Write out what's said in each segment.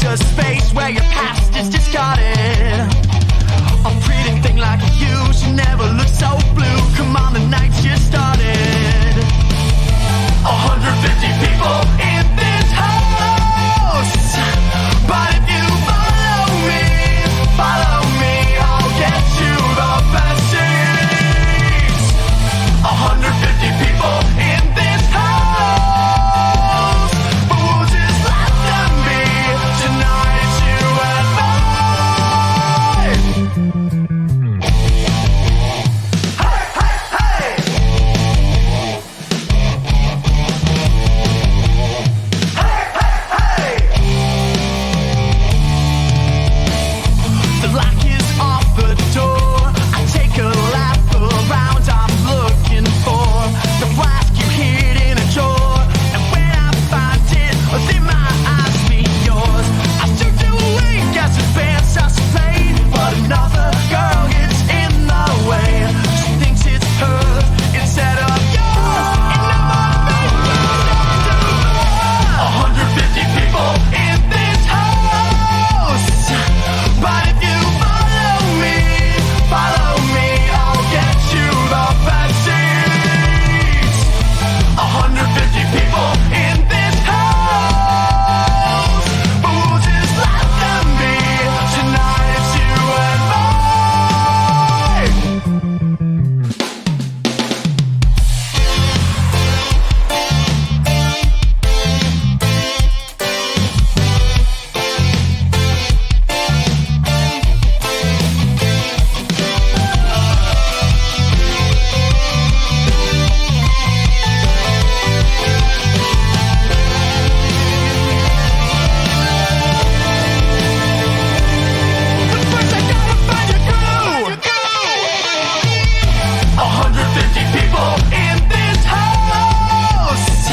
A space where your past is discarded. A pretty thing like you should never look so blue. Come on, the night's just started. 150 people in this house, but if you follow me, I'll get you the best seats. 150 people in this house, but we'll just let them be. Tonight it's you and mine. Hey, hey, hey. Hey, hey, hey. The lock is off the door. I take a lap around. I'm looking for the flask you hid in a drawer. And when I find it, then my eyes meet yours. I shoot you away, guess his band starts to play. But another girl gets in the way. She thinks it's hers instead of yours. And I'm afraid to do more. 150 people in this house, but if you follow me, I'll get you the best seats. 150 people in this house, but we'll just let them be. Tonight it's you and mine. But first I gotta find your crew. 150 people in this house,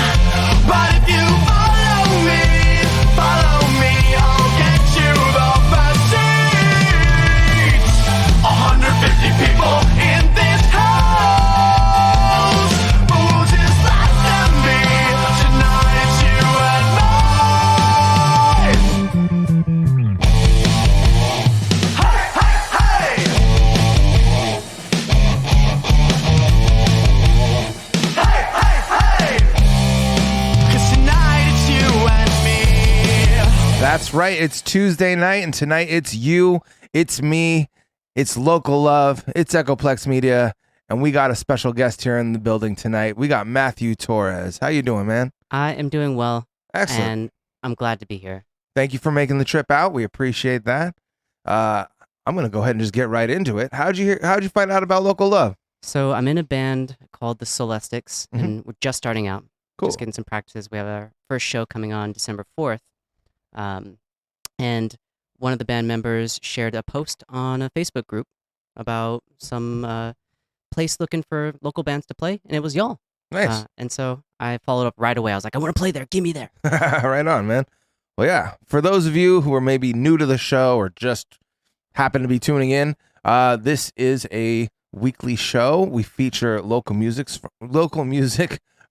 but if you follow me, I'll get you the best seats. 150 people in this house, but we'll just let them be. Tonight it's you and mine. Hey, hey, hey. Hey, hey, hey. 'Cause tonight it's you and me. That's right. It's Tuesday night, and tonight it's you, it's me, it's Local Love, it's Echoplex Media, and we got a special guest here in the building tonight. We got Matthew Torres. How you doing, man? I am doing well, Excellent. and I'm glad to be here. Thank you for making the trip out. We appreciate that. I'm gonna go ahead and just get right into it. How'd you find out about Local Love? So I'm in a band called the Celestics, and we're just starting out. Cool. Just getting some practices. We have our first show coming on December 4th. And one of the band members shared a post on a Facebook group about some place looking for local bands to play, and it was y'all. Nice. And so I followed up right away. I was like, I want to play there. Give me there. Right on, man. Well, yeah. For those of you who are maybe new to the show or just happen to be tuning in, this is a weekly show. We feature local music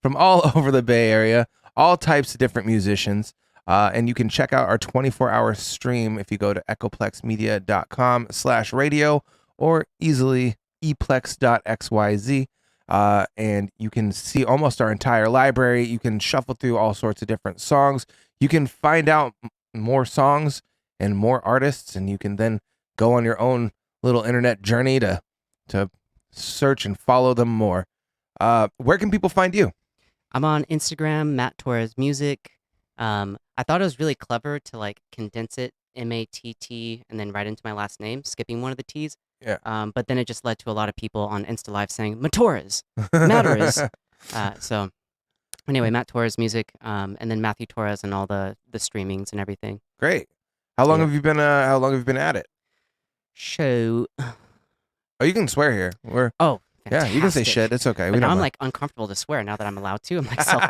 from all over the Bay Area, all types of different musicians. And you can check out our 24-hour stream if you go to echoplexmedia.com/radio or easily eplex.xyz. And you can see almost our entire library. You can shuffle through all sorts of different songs. You can find out more songs and more artists, and you can then go on your own little internet journey to search and follow them more. Where can people find you? I'm on Instagram, Matt Torres Music. I thought it was really clever to like condense it, M-A-T-T, and then right into my last name, skipping one of the T's. Yeah. But then it just led to a lot of people on Insta Live saying, Torres, Matters. So anyway, Matt Torres Music, and then Matthew Torres and all the streamings and everything. Great. How long Yeah. have you been at it? show. Oh, you can swear here. Oh, Yeah, you can say fantastic. shit. It's okay. But We now don't I'm mind. like uncomfortable to swear now that I'm allowed to. I'm like self.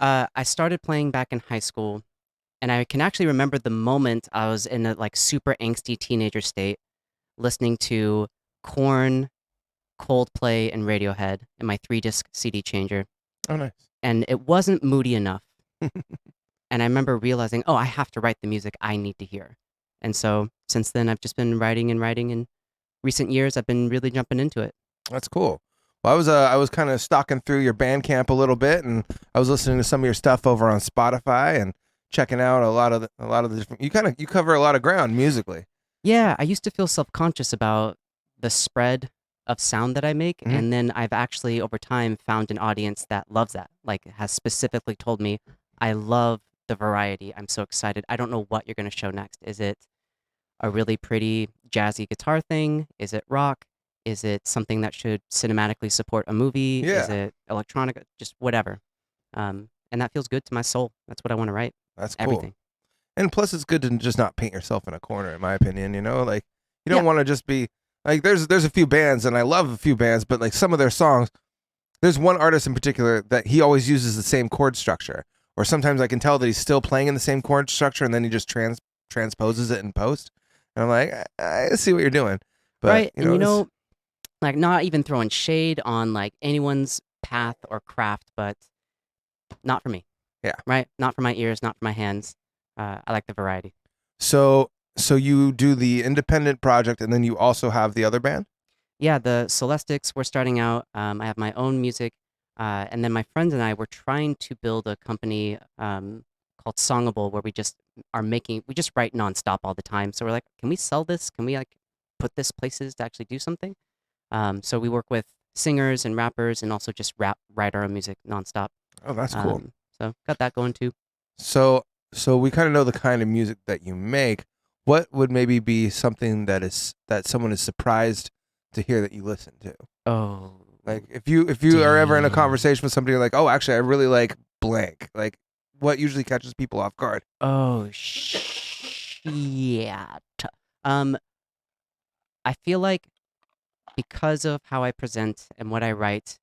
I started playing back in high school, and I can actually remember the moment I was in a like super angsty teenager state, listening to Korn, Coldplay, and Radiohead in my 3-disc CD changer, Oh, nice. and it wasn't moody enough. And I remember realizing, oh, I have to write the music I need to hear. And so since then, I've just been writing and writing. In recent years, I've been really jumping into it. That's cool. Well, I was kind of stalking through your Bandcamp a little bit, and I was listening to some of your stuff over on Spotify and checking out a lot of the different. You cover a lot of ground musically. Yeah, I used to feel self-conscious about the spread of sound that I make, Mhm. and then I've actually over time found an audience that loves that. Like has specifically told me, I love the variety. I'm so excited. I don't know what you're going to show next. Is it a really pretty jazzy guitar thing? Is it rock? Is it something that should cinematically support a movie? Is Yeah. it electronic? Just whatever. And that feels good to my soul. That's what I want to write. That's cool. Everything. And plus, it's good to just not paint yourself in a corner, in my opinion. You know, like you don't Yeah. want to just be like there's a few bands, and I love a few bands, but like some of their songs, there's one artist in particular that he always uses the same chord structure, or sometimes I can tell that he's still playing in the same chord structure, and then he just transposes it in post, and I'm like, I see what you're doing, but Right. you know, And like not even throwing shade on like anyone's path or craft, but not for me. Yeah. Right. Not for my ears, not for my hands. I like the variety. so you do the independent project, and then you also have the other band. Yeah. The Celestics, we're starting out. I have my own music. And then my friends and I were trying to build a company called Songable where we just write nonstop all the time. So we're like, can we sell this? Can we like put this places to actually do something? So we work with singers and rappers and also just write our own music nonstop. Oh, that's cool. So got that going too. So we kind of know the kind of music that you make. What would maybe be something that someone is surprised to hear that you listen to? Oh, Like if you are ever in a Damn. conversation with somebody, you're like, oh, actually, I really like blank. Like, what usually catches people off guard? oh shit. I feel like because of how I present and what I write,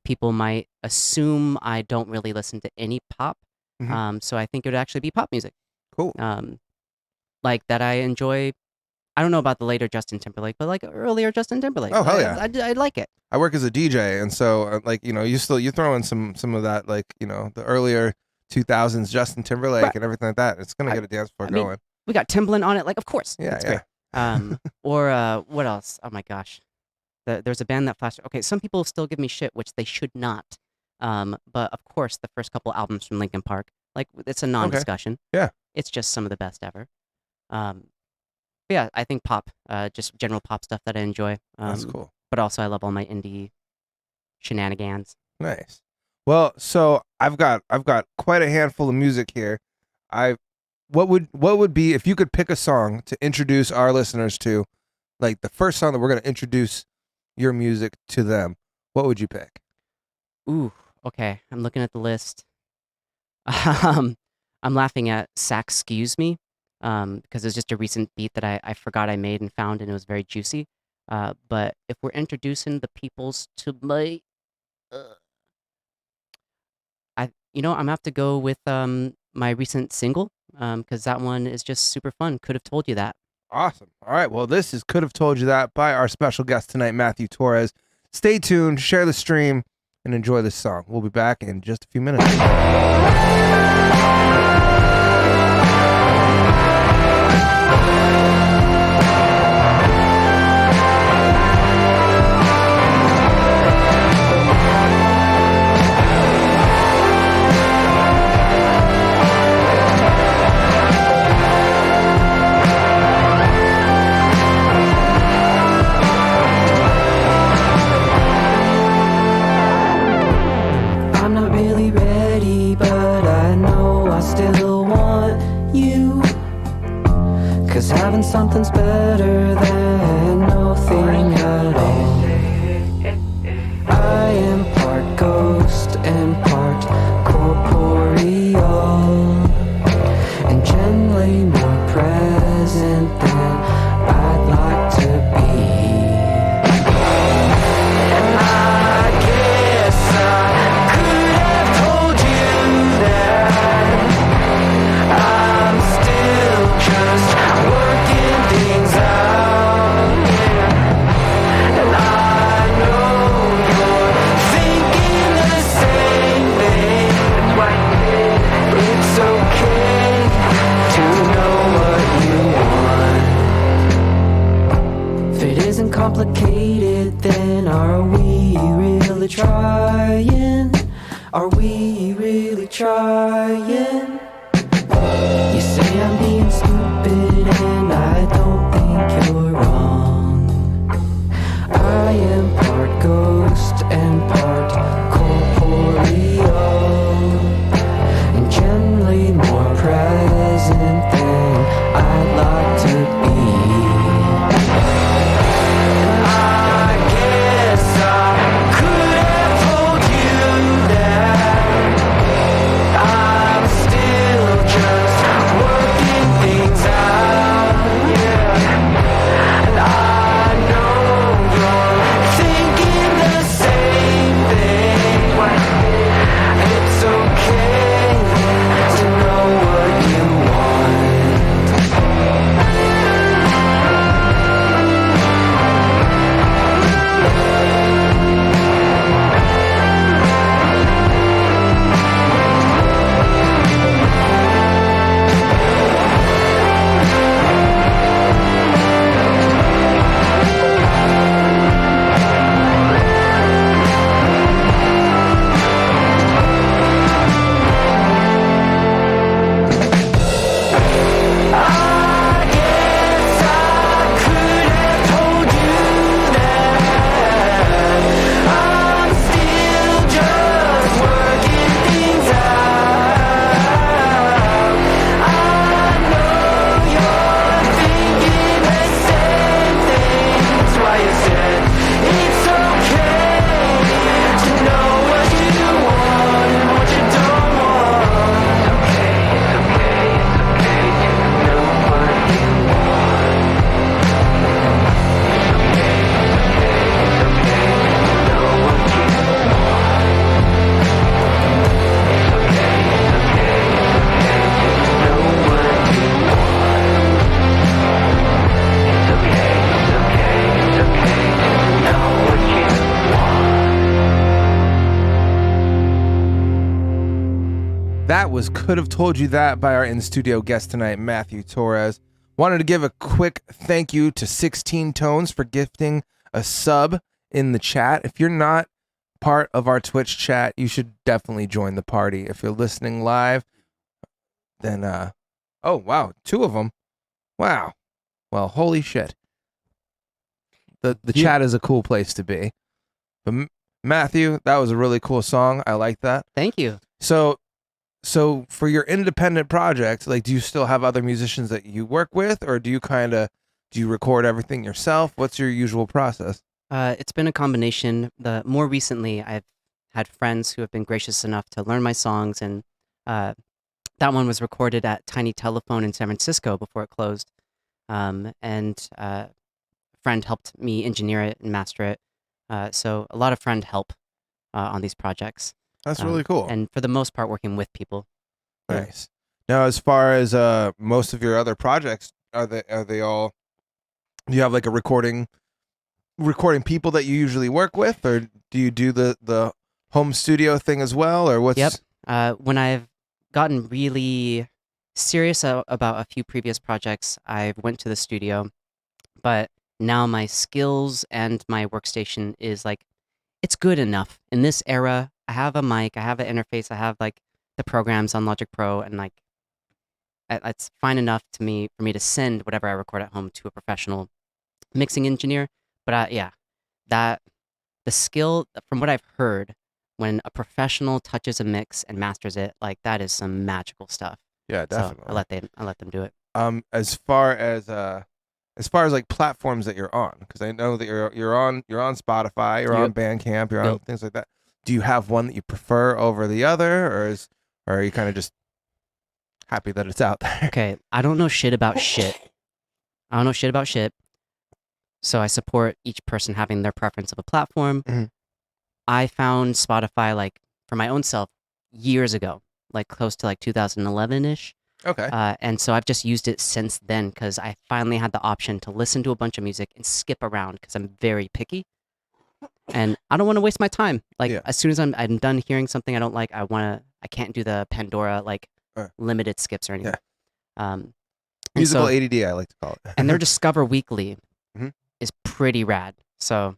people might assume I don't really listen to any pop. Mhm. So I think it would actually be pop music. Cool. Like that I enjoy. I don't know about the later Justin Timberlake, but like earlier Justin Timberlake. Oh, hell yeah. I like it. I work as a DJ, and so like you throw in some of that, like the earlier 2000s Justin Timberlake Right. and everything like that. It's gonna get a dance floor I mean, going. We got Timbaland on it. Like, of course. Yeah, That's yeah. great. Or what else? Oh my gosh. There's a band that flashed. Okay, some people still give me shit, which they should not. But of course, the first couple albums from Linkin Park, like it's a non-discussion. Yeah. It's just some of the best ever. But yeah, I think pop, just general pop stuff that I enjoy. That's cool. But also, I love all my indie shenanigans. Nice. Well, so I've got quite a handful of music here. What would be if you could pick a song to introduce our listeners to, like the first song that we're gonna introduce your music to them? What would you pick? Ooh, okay. I'm looking at the list. I'm laughing at Saxcuse Me, because it's just a recent beat that I forgot I made and found, and it was very juicy. But if we're introducing the peoples to my, I'm gonna have to go with my recent single, because that one is just super fun. Could have told you that. Awesome. All right. Well, this is Could Have Told You That by our special guest tonight, Matthew Torres. Stay tuned, share the stream, and enjoy this song. We'll be back in just a few minutes. I'm not really ready, but I know I still want you. 'Cause having something isn't complicated, then are we really trying? Are we really trying? You say I'm being stupid and I don't think you're wrong. I am part ghost and part corporeal, and generally more present than I'd like to be. I guess I could have told you that I'm still just working things out, yeah. And I know you're thinking the same thing. It's okay to know what you want. That was Could Have Told You That by our in-studio guest tonight, Matthew Torres. Wanted to give a quick thank you to 16 Tones for gifting a sub in the chat. If you're not part of our Twitch chat, you should definitely join the party. If you're listening live, then, oh, wow, 2 of them. Wow. Well, holy shit. The chat is a cool place to be. But Matthew, that was a really cool song. I like that. Thank you. So for your independent project, like, do you still have other musicians that you work with, or do you record everything yourself? What's your usual process? It's been a combination. More recently, I've had friends who have been gracious enough to learn my songs, and that one was recorded at Tiny Telephone in San Francisco before it closed. And a friend helped me engineer it and master it. So a lot of friend help on these projects. That's really cool. And for the most part, working with people. Nice. Now, as far as most of your other projects, are they all? Do you have like a recording people that you usually work with, or do you do the home studio thing as well, or what's? Yep. When I've gotten really serious about a few previous projects, I went to the studio, but now my skills and my workstation is like, it's good enough in this era. I have a mic, I have an interface, I have like the programs on Logic Pro, and like it's fine enough for me to send whatever I record at home to a professional mixing engineer. But yeah, that the skill, from what I've heard, when a professional touches a mix and masters it, like that is some magical stuff. Yeah, definitely. So I let them do it. As far as like platforms that you're on, because I know that you're on Spotify, you're on Bandcamp, you're on things like that. Do you have one that you prefer over the other, or are you kind of just happy that it's out there? Okay, I don't know shit about shit. So I support each person having their preference of a platform. Mm-hmm. I found Spotify, like, for my own self years ago, like close to like 2011-ish. Okay. And so I've just used it since then because I finally had the option to listen to a bunch of music and skip around because I'm very picky. And I don't want to waste my time. Like, as soon as I'm done hearing something I don't like, I can't do the Pandora, like, limited skips or anything. Musical ADD, I like to call it. And they're Discover Weekly. Mm-hmm. is pretty rad. So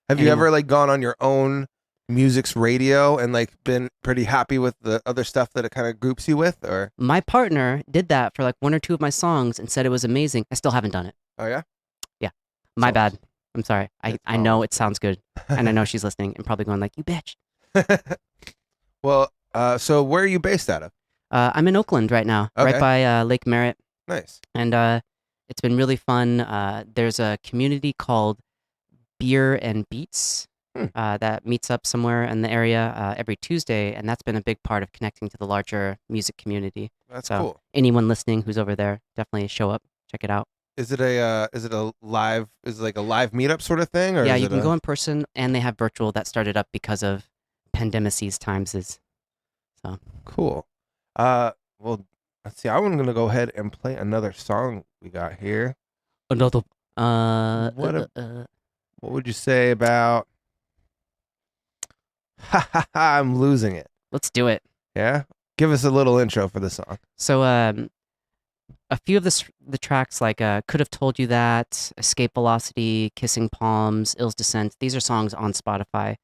Have you Anyone- ever like gone on your own music's radio and like been pretty happy with the other stuff that it kind of groups you with, or? my partner did that for like one or two of my songs and said it was amazing. I still haven't done it. Oh yeah. My So- bad. I'm sorry. It's I know it sounds good, and I know she's listening and probably going like, "You bitch." Well, so where are you based out of? I'm in Oakland right now, Okay. right by Lake Merritt, Nice. and it's been really fun. There's a community called Beer and Beats that meets up somewhere in the area every Tuesday, and that's been a big part of connecting to the larger music community. That's So cool. anyone listening who's over there, definitely show up, check it out. Is it a live? Is it like a live meetup sort of thing, or Yeah, is you it can a- go in person, and they have virtual that started up because of pandemicies times. Cool. Well, let's see. I'm gonna go ahead and play another song we got here. Another. What would you say about? I'm losing it. Let's do it. Yeah. Give us a little intro for the song. So, a few of the tracks like "Could Have Told You That," "Escape Velocity," "Kissing Palms," "Ill's Descent." These are songs on Spotify.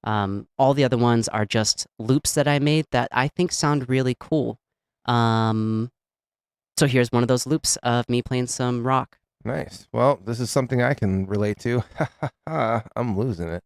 All the other ones are just loops that I made that I think sound really cool. So here's one of those loops of me playing some rock. Nice. Well, this is something I can relate to. I'm losing it.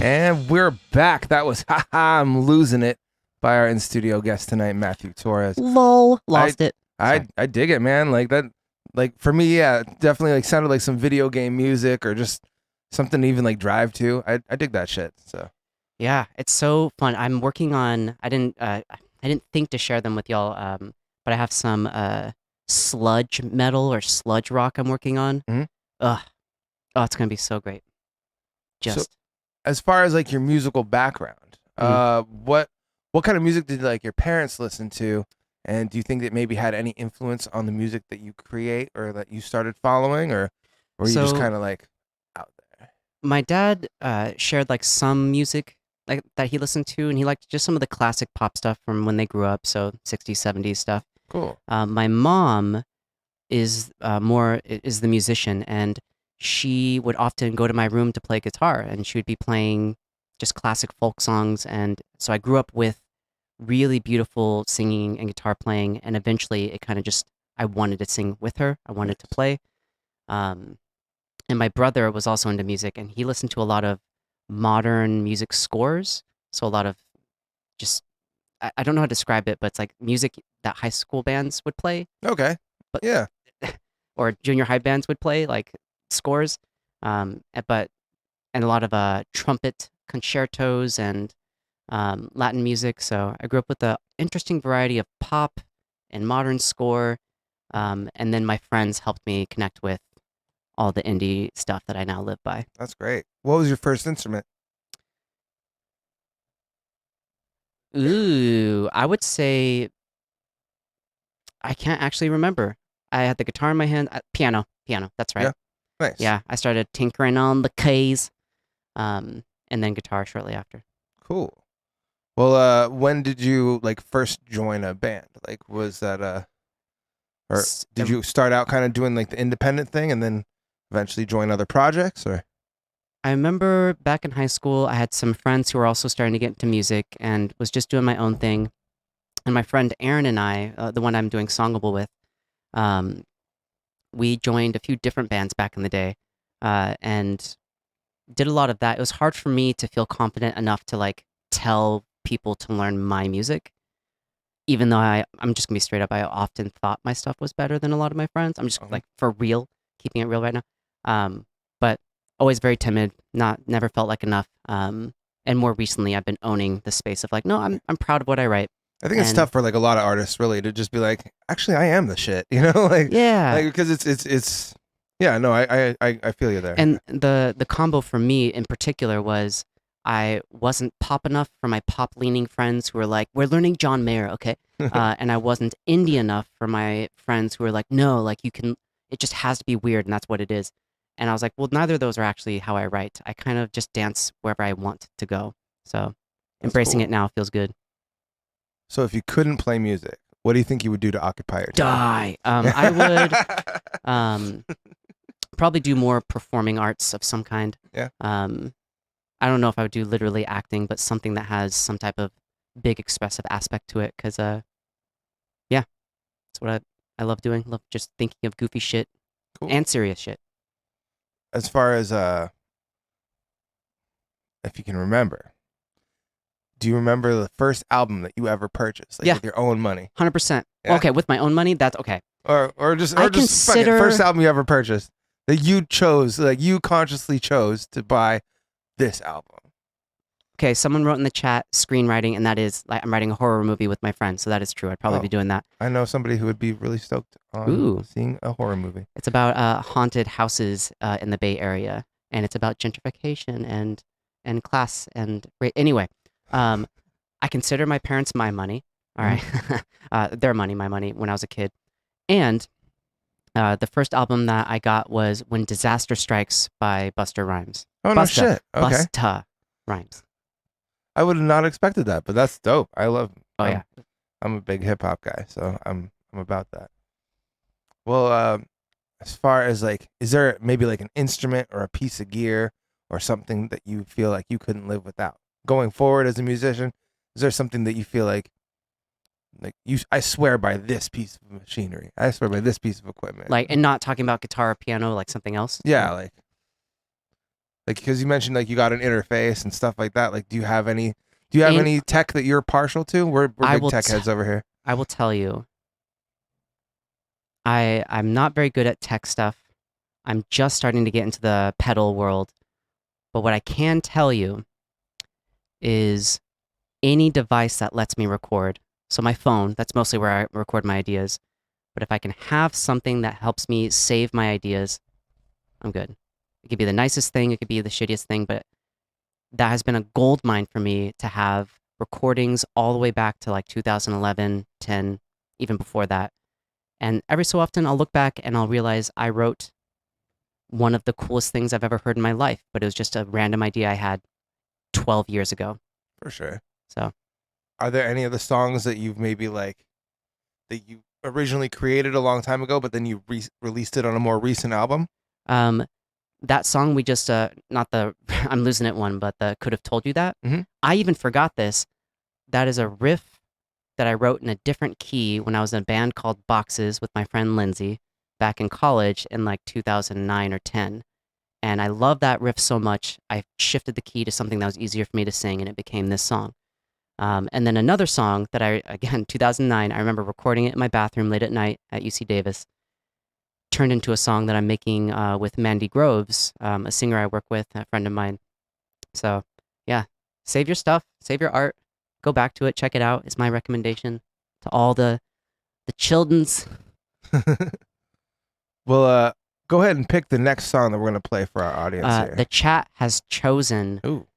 And we're back. That was I'm losing it by our in studio guest tonight, Matthew Torres. Lol, lost it. I dig it, man. Like that, like for me, yeah, it definitely like sounded like some video game music or just something to even like drive to. I dig that shit. So Yeah, it's so fun. I'm working on. I didn't think to share them with y'all. But I have some sludge metal or sludge rock I'm working on. Mhm. Ugh, oh, it's gonna be so great. Just as far as like your musical background, what kind of music did like your parents listen to, and do you think that maybe had any influence on the music that you create or that you started following, or were you just So- kind of like out there? my dad shared like some music like that he listened to, and he liked just some of the classic pop stuff from when they grew up, so 60s, 70s stuff. Cool. My mom is the musician, and she would often go to my room to play guitar, and she would be playing just classic folk songs. And so I grew up with really beautiful singing and guitar playing, and eventually it kind of just I wanted to sing with her. I wanted to play. Um, and my brother was also into music, and he listened to a lot of modern music scores. So a lot of just I don't know how to describe it, but it's like music that high school bands would play, Okay. but Yeah. or junior high bands would play, like scores. But and a lot of trumpet concertos and Latin music. So I grew up with an interesting variety of pop and modern score. And then my friends helped me connect with all the indie stuff that I now live by. That's great. What was your first instrument? Ooh, I would say I can't actually remember. I had the guitar in my hand, piano. That's right. Yeah. Nice. Yeah, I started tinkering on the keys, and then guitar shortly after. Cool. Well, when did you like first join a band? Like, was that or S- did um, you start out kind of doing like the independent thing and then eventually join other projects? Or I remember back in high school, I had some friends who were also starting to get into music and was just doing my own thing. And my friend Aaron and I, the one I'm doing Songable with, um, we joined a few different bands back in the day, and did a lot of that. It was hard for me to feel confident enough to like tell people to learn my music, even though I'm just gonna be straight up. I often thought my stuff was better than a lot of my friends. I'm just Uh-huh. like for real, keeping it real right now. But always very timid. Never felt like enough. And more recently, I've been owning the space of like, no, I'm proud of what I write. I think it's And tough for like a lot of artists really to just be like, actually, I am the shit, you know, like yeah, because it's yeah, no, I feel you there. and the combo for me in particular was I wasn't pop enough for my pop leaning friends who were like, we're learning John Mayer, okay? And I wasn't indie enough for my friends who were like, no, like you can, it just has to be weird and that's what it is. And I was like, well, neither of those are actually how I write. I kind of just dance wherever I want to go. So That's embracing cool. it now feels good. So if you couldn't play music, what do you think you would do to occupy your time? Die. I would probably do more performing arts of some kind. Yeah. I don't know if I would do literally acting, but something that has some type of big expressive aspect to it. Cause yeah, that's what I love doing. Love just thinking of goofy shit Cool. and serious shit. As far as if you can remember, do you remember the first album that you ever purchased, like Yeah. with your own money, 100%. Yeah. Okay, with my own money, that's okay. or just fuck it, consider- first album you ever purchased that you chose, like you consciously chose to buy this album? Okay, someone wrote in the chat screenwriting, and that is like I'm writing a horror movie with my friends, so that is true. I'd probably Oh. be doing that. I know somebody who would be really stoked on Ooh. seeing a horror movie. It's about haunted houses in the Bay Area, and it's about gentrification and class and anyway. I consider my parents my money. All right, their money, my money when I was a kid, and the first album that I got was "When Disaster Strikes" by Busta Rhymes. Oh no Busta. shit. Okay, Busta Rhymes. I would have not expected that, but that's dope. I love. Oh I'm- yeah. I'm a big hip hop guy, so I'm about that. Well, as far as like, is there maybe like an instrument or a piece of gear or something that you feel like you couldn't live without going forward as a musician? Is there something that you feel like you? I swear by this piece of machinery. I swear by this piece of equipment. Like, and not talking about guitar or piano, like something else. yeah, like because you mentioned like you got an interface and stuff like that. Like, do you have any? Do you have In- any tech that you're partial to? We're I big will tech heads over here. I will tell you, I'm not very good at tech stuff. I'm just starting to get into the pedal world. But what I can tell you is any device that lets me record. So my phone, that's mostly where I record my ideas. But if I can have something that helps me save my ideas, I'm good. It could be the nicest thing, it could be the shittiest thing, but that has been a gold mine for me to have recordings all the way back to like 2011, 10, even before that. And every so often I'll look back and I'll realize I wrote one of the coolest things I've ever heard in my life, but it was just a random idea I had 12 years ago. For sure. So, Are there any of the songs that you've maybe like that you originally created a long time ago, but then you released it on a more recent album? that song we just, not the I'm losing it one, but the Could Have Told You That. Mhm. I even forgot this. That is a riff that I wrote in a different key when I was in a band called Boxes with my friend Lindsay back in college in like 2009 or 10. And I love that riff so much, I shifted the key to something that was easier for me to sing, and it became this song. And then another song that again, 2009, I remember recording it in my bathroom late at night at UC Davis, turned into a song that I'm making with Mandy Groves, a singer I work with, a friend of mine. So, yeah, save your stuff, save your art, go back to it, check it out. It's my recommendation to all the children's. Well, go ahead and pick the next song that we're going to play for our audience here. The chat has chosen Ooh,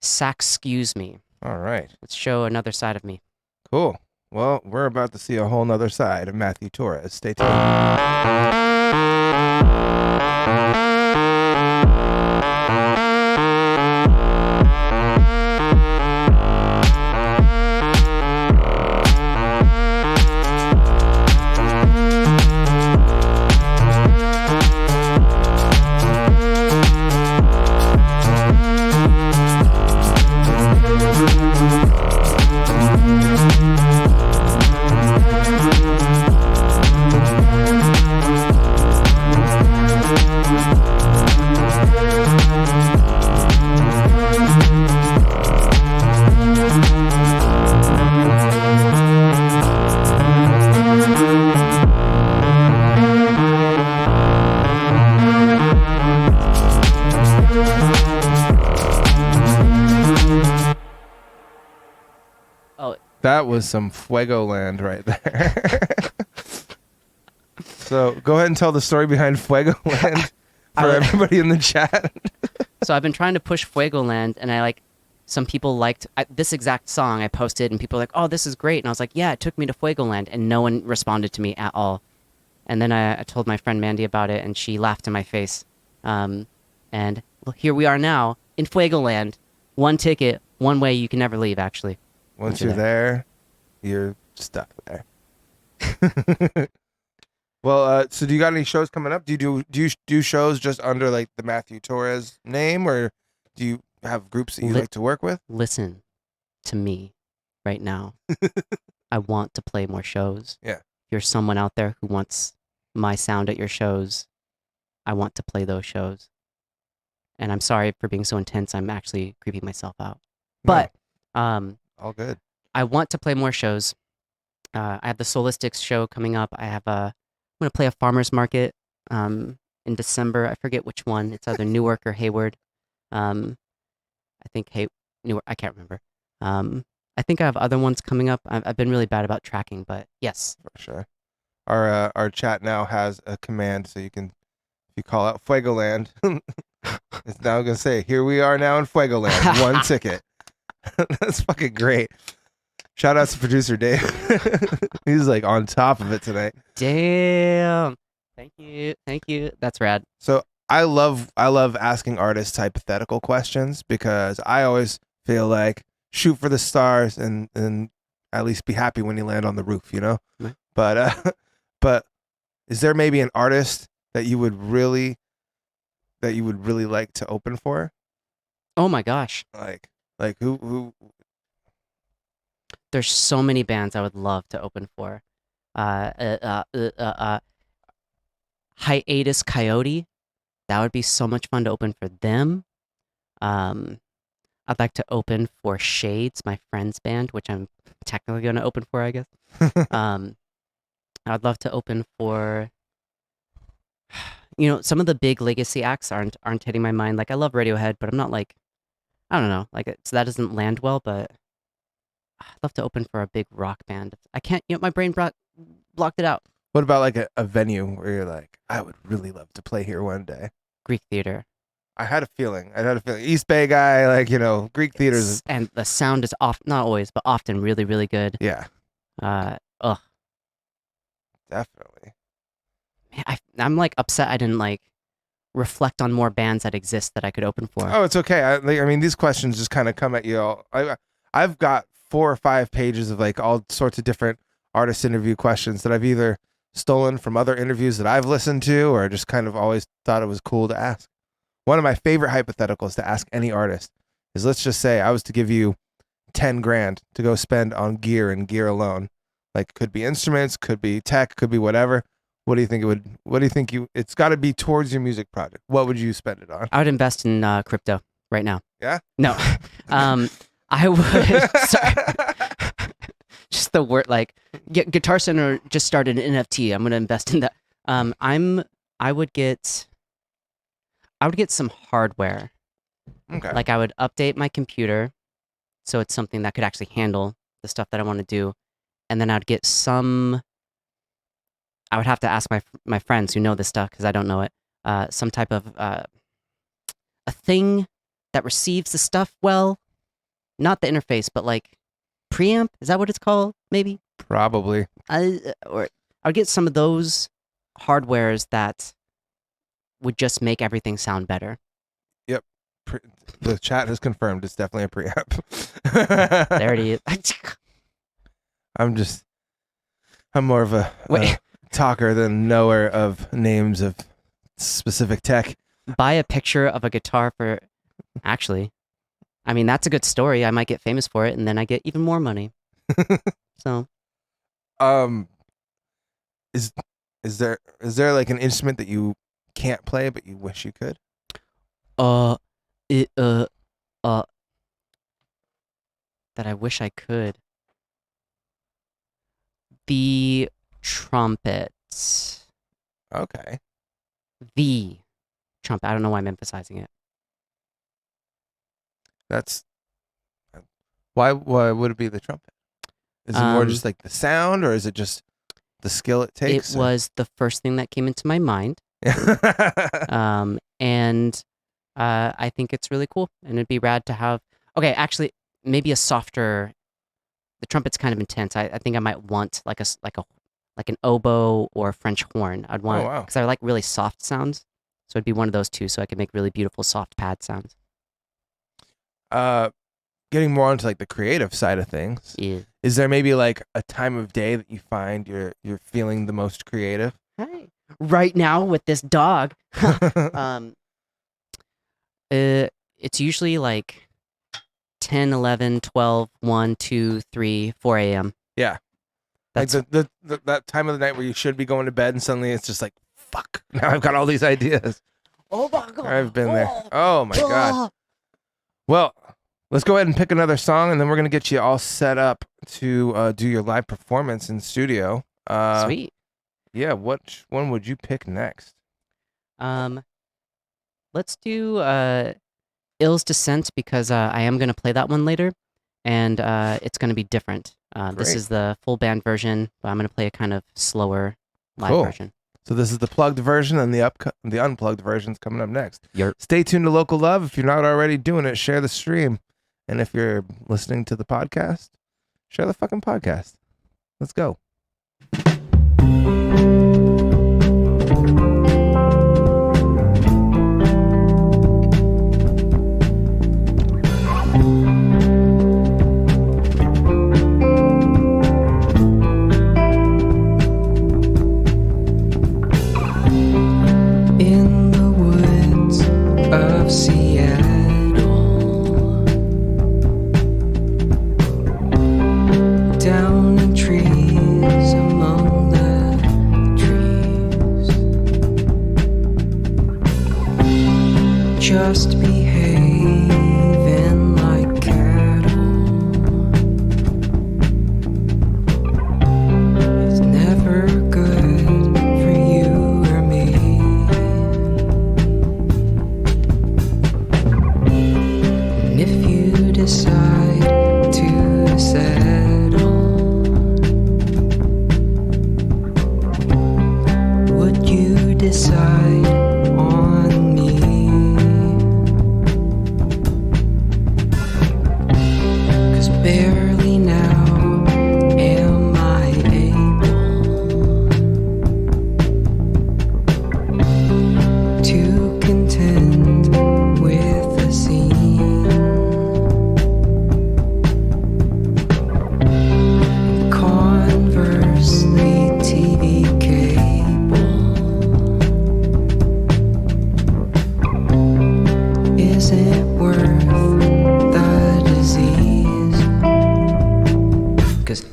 Saxcuse Me. all right. Let's show another side of me. Cool. Well, we're about to see a whole nother side of Matthew Torres. Stay tuned. That was some Fuego land right there. So go ahead and tell the story behind Fuego land for everybody in the chat. So I've been trying to push Fuego Land, and some people liked this exact song I posted, and people were like, "Oh, this is great," and I was like, "Yeah, it took me to Fuego Land," and no one responded to me at all. And then I told my friend Mandy about it, and she laughed in my face. And well, here we are now in Fuego Land. One ticket, one way you can never leave. Actually, Once you're there, you're stuck there. Well, so do you got any shows coming up? Do you do shows just under like the Matthew Torres name, or do you have groups that you like to work with? Listen to me right now. I want to play more shows. Yeah. If you're someone out there who wants my sound at your shows, I want to play those shows. And I'm sorry for being so intense. I'm actually creeping myself out. But all good. I want to play more shows. I have the Solistics show coming up. I'm going to play a farmer's market in December. I forget which one. It's either Newark or Hayward. I think Newark. I can't remember. I think I have other ones coming up. I've been really bad about tracking, but yes. For sure. Our chat now has a command, so if you call out Fuego Land, it's now going to say, "Here we are now in Fuego Land, one ticket." That's fucking great. Shout out to producer Dave. He's like on top of it tonight. Damn. Thank you. That's rad. So I love asking artists hypothetical questions because I always feel like shoot for the stars and at least be happy when you land on the roof, you know? Right. But is there maybe an artist that you would really like to open for? Oh my gosh. Like who? There's so many bands I would love to open for. Hiatus Coyote. That would be so much fun to open for them. I'd like to open for Shades, my friend's band, which I'm technically going to open for, I guess. I'd love to open for, some of the big legacy acts aren't hitting my mind. Like, I love Radiohead, but I'm not like, I don't know, like, so that doesn't land well, but I'd love to open for a big rock band. I can't, my brain blocked it out. What about like a venue where you're like, I would really love to play here one day? Greek theater. I had a feeling. East Bay guy, like, Greek theaters. And the sound is not always, but often really, really good. Yeah. Definitely. Man, I'm like upset I didn't like reflect on more bands that exist that I could open for. Oh, it's okay. I mean, these questions just kind of come at you all. I've got 4 or 5 pages of like all sorts of different artist interview questions that I've either stolen from other interviews that I've listened to or just kind of always thought it was cool to ask. One of my favorite hypotheticals to ask any artist is, let's just say I was to give you 10 grand to go spend on gear and gear alone. Like, could be instruments, could be tech, could be whatever. What do you think it's got to be towards your music project? What would you spend it on? I would invest in crypto right now. Yeah? No. I would. Sorry. Just the word, like, Guitar Center just started an NFT. I'm going to invest in that. I would get some hardware. Okay. Like, I would update my computer so it's something that could actually handle the stuff that I want to do. And then I'd get some. I would have to ask my friends who know this stuff because I don't know it. Some type of a thing that receives the stuff well, not the interface, but like preamp. Is that what it's called? Maybe. Probably. Or I'd get some of those hardwares that would just make everything sound better. Yep. The chat has confirmed it's definitely a preamp. There it is. I'm more of a talker than knower of names of specific tech. Buy a picture of a guitar for. Actually, I mean, that's a good story. I might get famous for it, and then I get even more money. So, is there like an instrument that you can't play but you wish you could? That I wish I could. The trumpet. Okay. The trumpet. I don't know why I'm emphasizing it. That's why would it be the trumpet? Is it more just like the sound, or is it just the skill it takes? It was the first thing that came into my mind. And I think it's really cool, and it'd be rad to have. Okay, actually, maybe a softer. The trumpet's kind of intense. I think I might want like an oboe or a French horn. I'd want because I like really soft sounds, so it'd be one of those two, so I could make really beautiful soft pad sounds. Getting more onto like the creative side of things. Yeah. Is there maybe like a time of day that you find you're feeling the most creative? Hey, right now with this dog, it's usually like 10, 11, 12, 1, 2, 3, 4 a.m. Yeah. That's like that time of the night where you should be going to bed and suddenly it's just like, fuck, now I've got all these ideas. Oh my God. I've been there. Oh my God. Well, let's go ahead and pick another song, and then we're going to get you all set up to do your live performance in studio. Sweet. Yeah, which one would you pick next? Let's do Ill's Descent because I am going to play that one later, and it's going to be different. This is the full band version, but I'm going to play a kind of slower live version. So this is the plugged version, and the unplugged version's coming up next. Yep. Stay tuned to Local Love. If you're not already doing it, share the stream. And if you're listening to the podcast, share the fucking podcast. Let's go. In the woods of Seattle, down in trees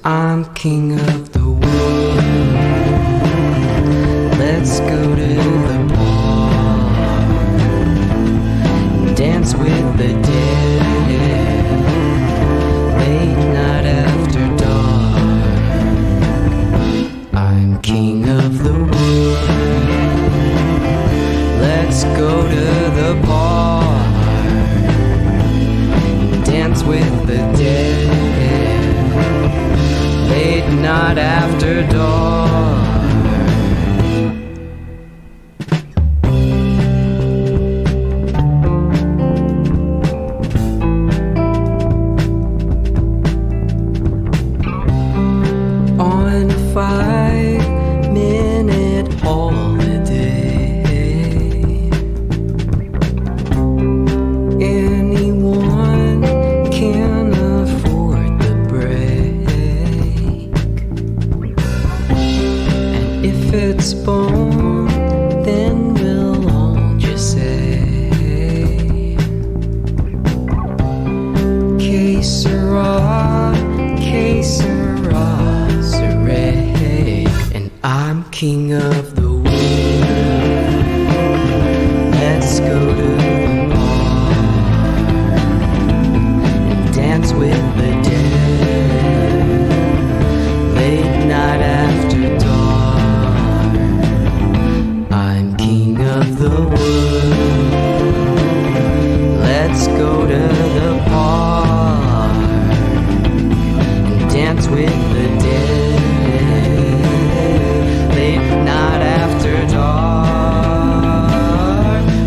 I'm king of the world. Let's go to the bar, dance with the dead, late night after dark. I'm king of the world. Let's go to the bar, dance with the dead, late night after dark. On a 5-minute holiday, anyone can afford the break. And if it's bone, then we'll all just say, que sera, que sera, seray. And I'm king of the world. Let's go to the bar and dance with the dead, late night after dark. I'm king of the world. Let's go to the bar and dance with the dead, late night after dark.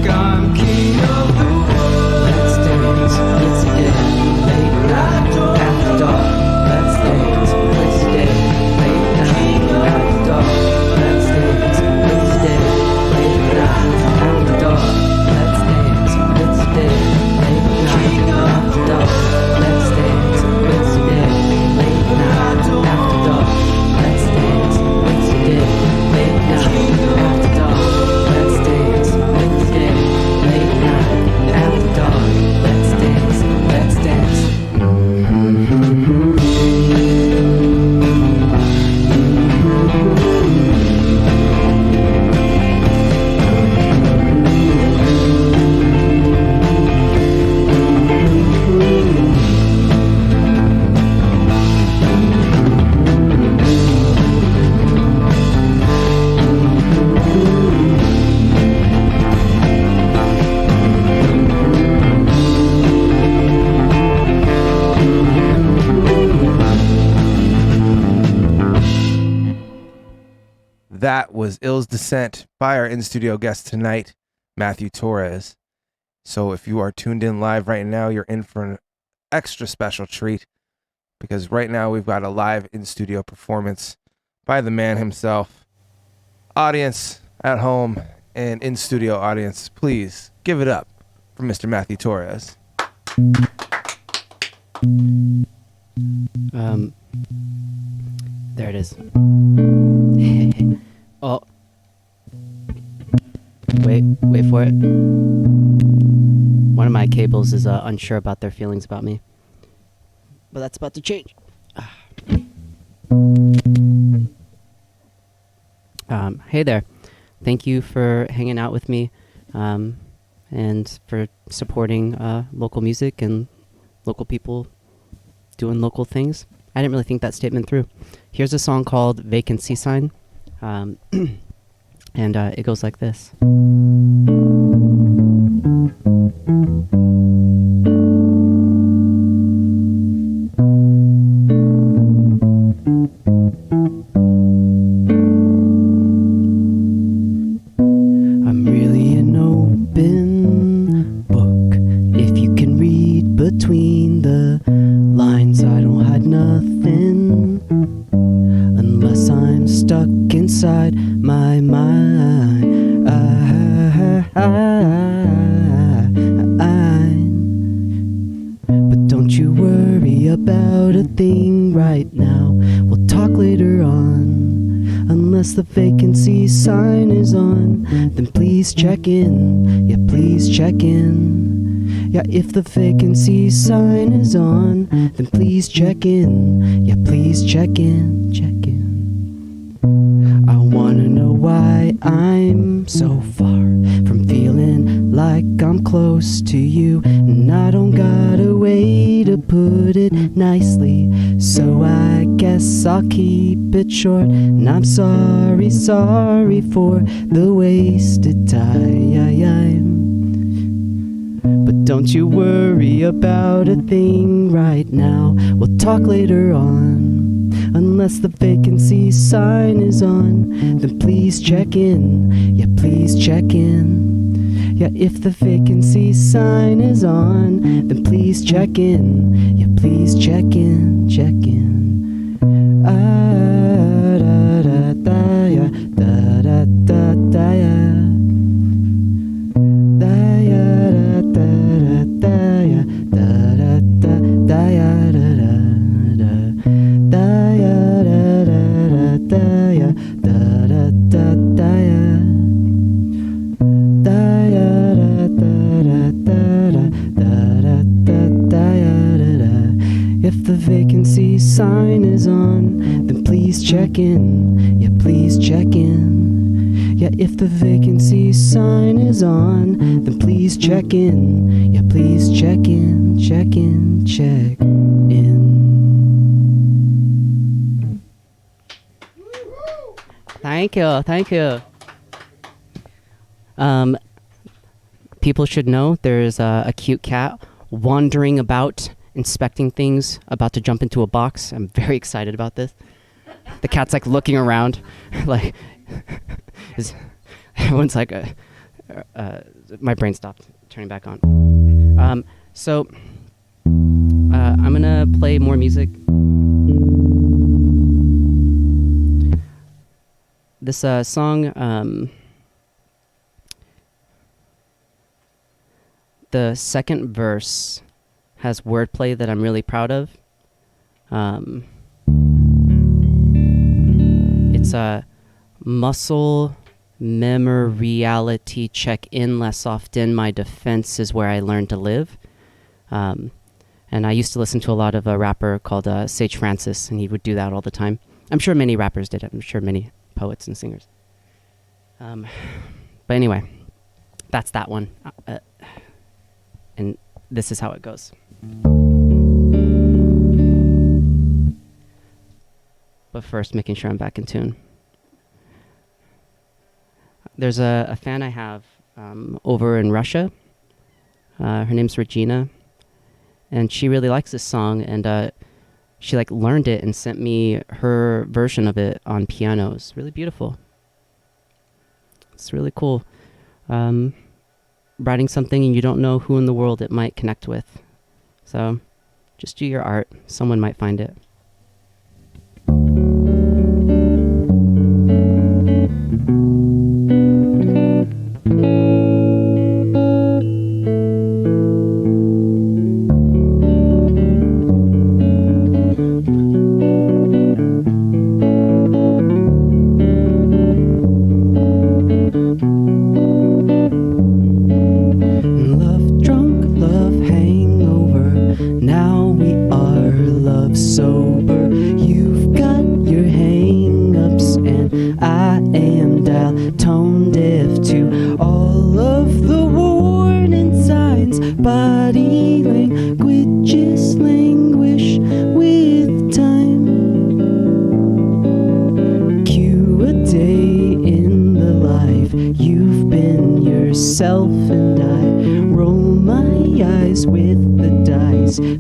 I'm king of the world. Let's dance, let's dance, late night after dark. Let's dance, let's dance, late night after dark. Let's dance, let's dance, late night after dark. Let's dance, let's dance, late night after dark. Let's dance, let's dance, late night after dark. Let's dance, let's dance, late night after dark. Let's dance, let's dance, late night after dark. Let's dance, let's dance. That was Ill's Descent by our in-studio guest tonight, Matthew Torres. So if you are tuned in live right now, you're in for an extra special treat, because right now we've got a live in-studio performance by the man himself. Audience at home and in-studio audience, please give it up for Mr. Matthew Torres. There it is. Oh. Wait for it. One of my cables is unsure about their feelings about me. But that's about to change. Hey there. Thank you for hanging out with me and for supporting local music and local people doing local things. I didn't really think that statement through. Here's a song called Vacancy Sign. And it goes like this. I'm really an open book. If you can read between the lines, I don't hide nothing unless I'm stuck inside my mind. But don't you worry about a thing right now. We'll talk later on. Unless the vacancy sign is on, then please check in. Yeah, please check in. Yeah, if the vacancy sign is on, then please check in. Yeah, please check in, check in. I wanna know why I'm so far from feeling like I'm close to you, and I don't got a way to put it nicely, so I guess I'll keep it short. And I'm sorry, sorry for the wasted time. But don't you worry about a thing right now. We'll talk later on. Unless the vacancy sign is on, then please check in. Yeah, please check in. Yeah, if the vacancy sign is on, then please check in. Yeah, please check in, check in. Ah, da da da, yeah, da da da da, yeah. If the vacancy sign is on, then please check in. Yeah, please check in. Yeah, if the vacancy sign is on, then please check in. Yeah, please check in, check in, check in. Thank you, thank you. People should know there's a cute cat wandering about, inspecting things, about to jump into a box. I'm very excited about this. The cat's like looking around, like everyone's like, my brain stopped turning back on. So I'm gonna play more music. This song, the second verse has wordplay that I'm really proud of. It's a muscle memoriality check in less often. My defense is where I learned to live. And I used to listen to a lot of a rapper called Sage Francis, and he would do that all the time. I'm sure many rappers did it. I'm sure many poets and singers. But anyway, that's that one. And this is how it goes. But first, making sure I'm back in tune. There's a fan I have over in Russia. Her name's Regina, and she really likes this song, and she like learned it and sent me her version of it on piano. It's really beautiful. It's really cool. Writing something and you don't know who in the world it might connect with. So just do your art. Someone might find it.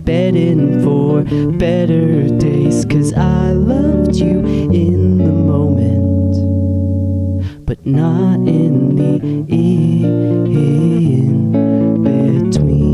Betting for better days, 'cause I loved you in the moment, but not in the in between.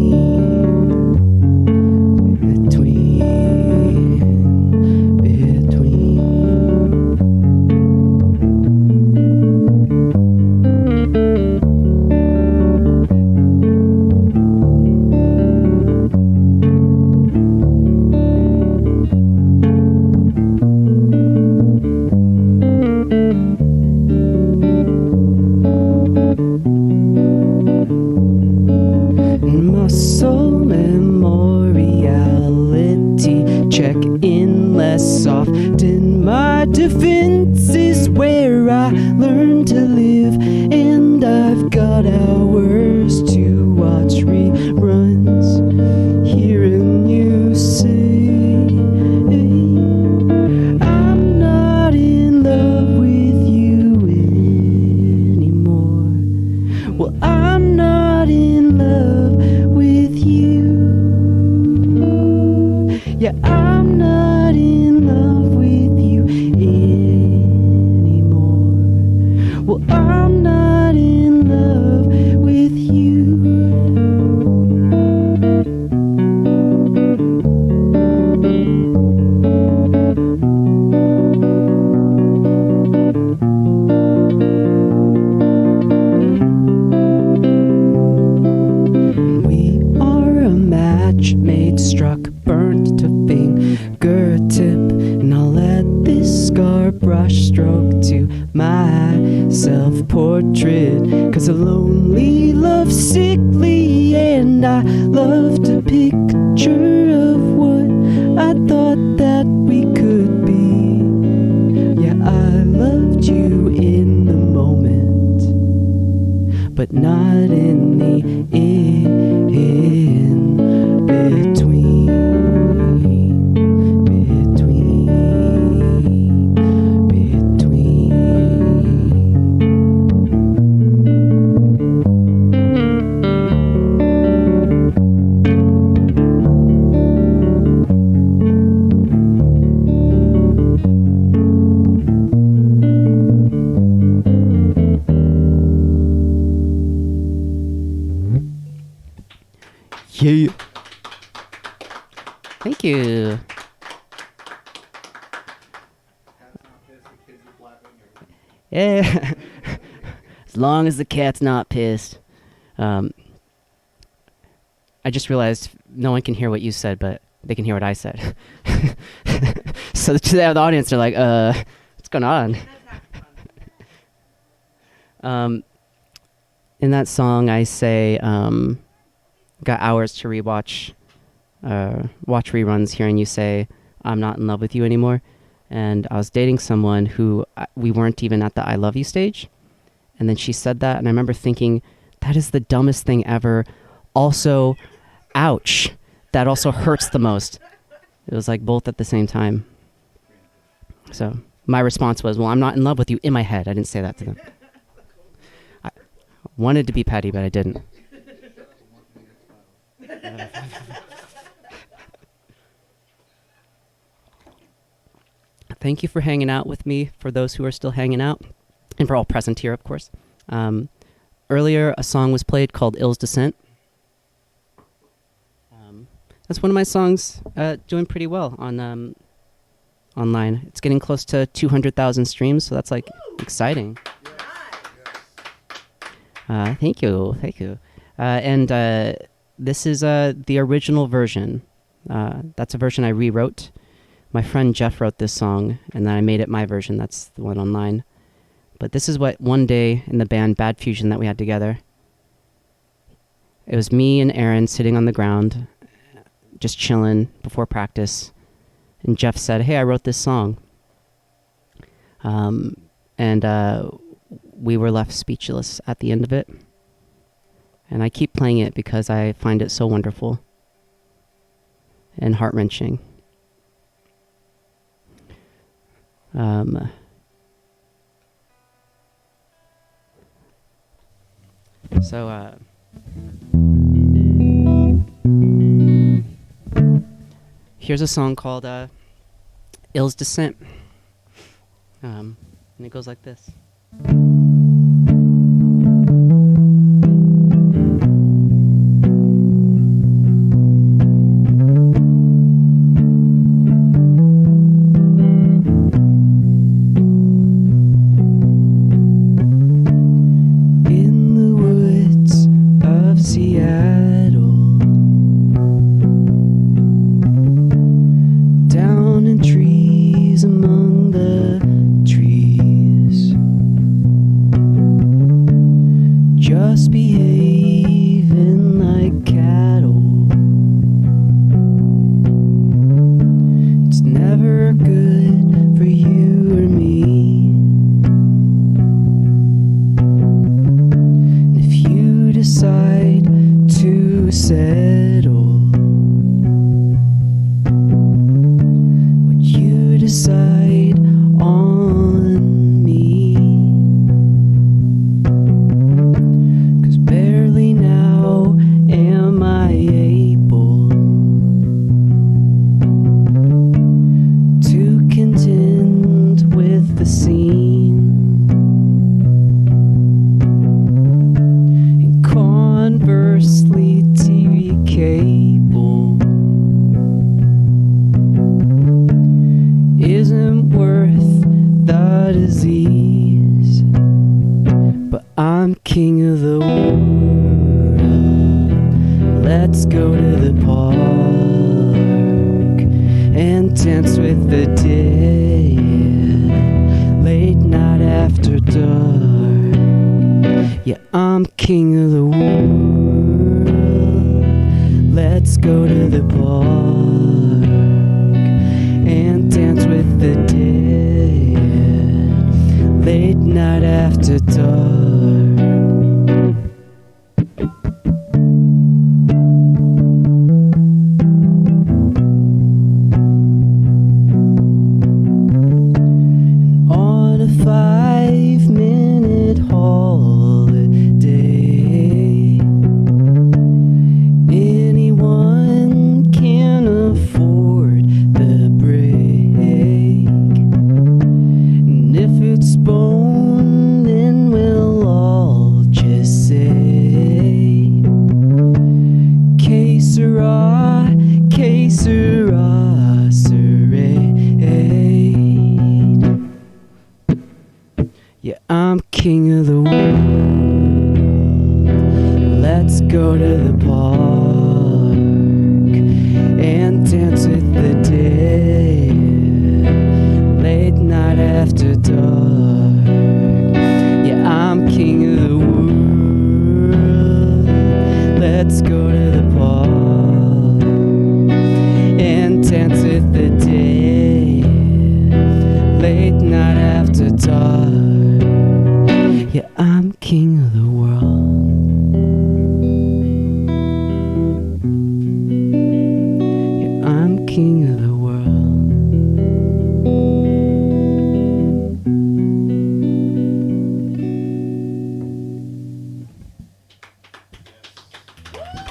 Yeah, I'm not in love with you anymore. Well, I'm not in love with you. We are a match made, struck, burnt to fingertip, and I'll let this scar brush stroke to my self-portrait. 'Cause a lonely love sickly, and I loved a picture of what I thought that we could be. Yeah, I loved you in the moment, but not in the in between. Yeah. Thank you. Yeah. As long as the cat's not pissed. I just realized no one can hear what you said, but they can hear what I said. So to the audience, they're like, what's going on? In that song, I say, got hours to watch reruns, hearing you say, I'm not in love with you anymore. And I was dating someone who we weren't even at the I love you stage. And then she said that, and I remember thinking, that is the dumbest thing ever. Also, ouch. That also hurts the most. It was like both at the same time. So my response was, well, I'm not in love with you in my head. I didn't say that to them. I wanted to be petty, but I didn't. Thank you for hanging out with me, for those who are still hanging out, and for all present here, of course. Earlier, a song was played called Ill's Descent. That's one of my songs doing pretty well on online. It's getting close to 200,000 streams, so that's like exciting. Thank you. And this is the original version. That's a version I rewrote. My friend Jeff wrote this song, and then I made it my version. That's the one online. But this is what one day in the band Bad Fusion that we had together. It was me and Aaron sitting on the ground, just chilling before practice. And Jeff said, hey, I wrote this song. And we were left speechless at the end of it. And I keep playing it because I find it so wonderful and heart-wrenching. Here's a song called Ill's Descent. And it goes like this. a disease, but I'm king of the world. Let's go to the park and dance with the dead, late night after dark. Yeah, I'm king of the world. Let's go to the park and dance with the dead, late night after dark. On a 5-minute holiday, anyone can afford the break. And if it's bone, then we'll all just say, que sera, serene. Yeah, I'm king of the world. Let's go to the park and dance with the dead, late night after dark. Yeah, I'm king of the world. Let's go to the park and dance with the dead, late night after dark. Yeah, I'm king of the world. Yeah, I'm king of the world.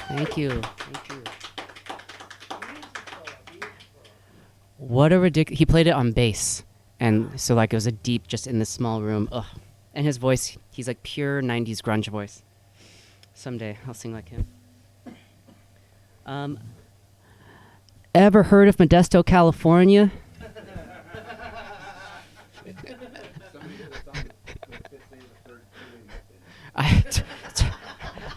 Thank you. Thank you. What a ridiculous. He played it on bass. And so, like, it was a deep, just in this small room. Ugh. And his voice, he's like pure 90s grunge voice. Someday I'll sing like him. Ever heard of Modesto, California? I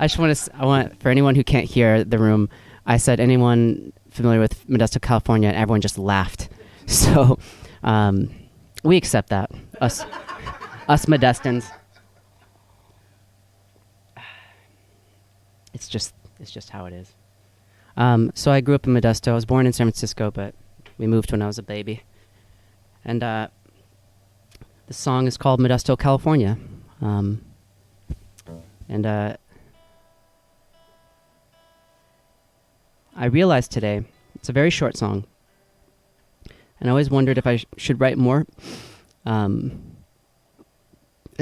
just want to. I want for anyone who can't hear the room. I said anyone familiar with Modesto, California, and everyone just laughed. So we accept that. Us Modestans. It's just how it is. So I grew up in Modesto. I was born in San Francisco, but we moved when I was a baby. And the song is called Modesto, California. I realized today, it's a very short song, and I always wondered if I should write more. I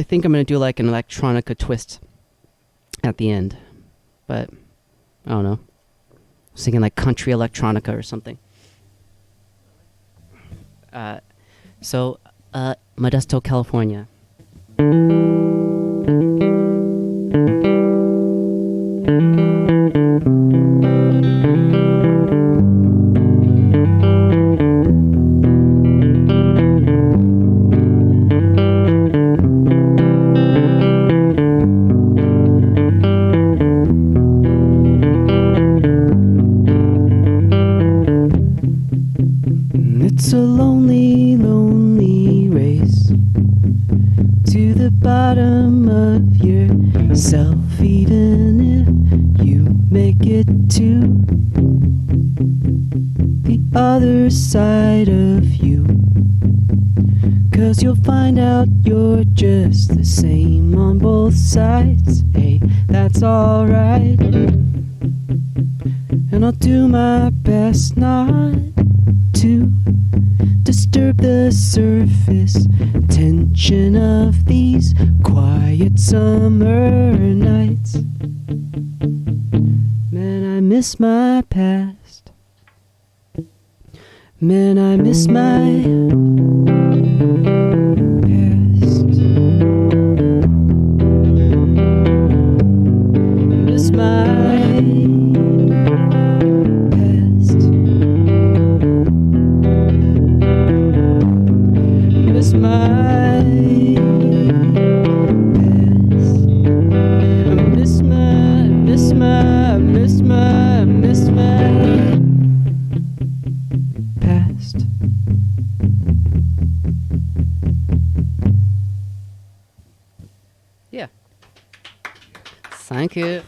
think I'm going to do like an electronica twist at the end, but I don't know. Singing like country electronica or something. Modesto, California. It's a lonely, lonely race to the bottom of yourself, even if you make it to the other side of you. 'Cause you'll find out you're just the same on both sides. Hey, that's alright. And I'll do my best not to disturb the surface tension of these quiet summer nights. Man, I miss my past. Man, I miss my past. Miss my past. Miss my Thank you.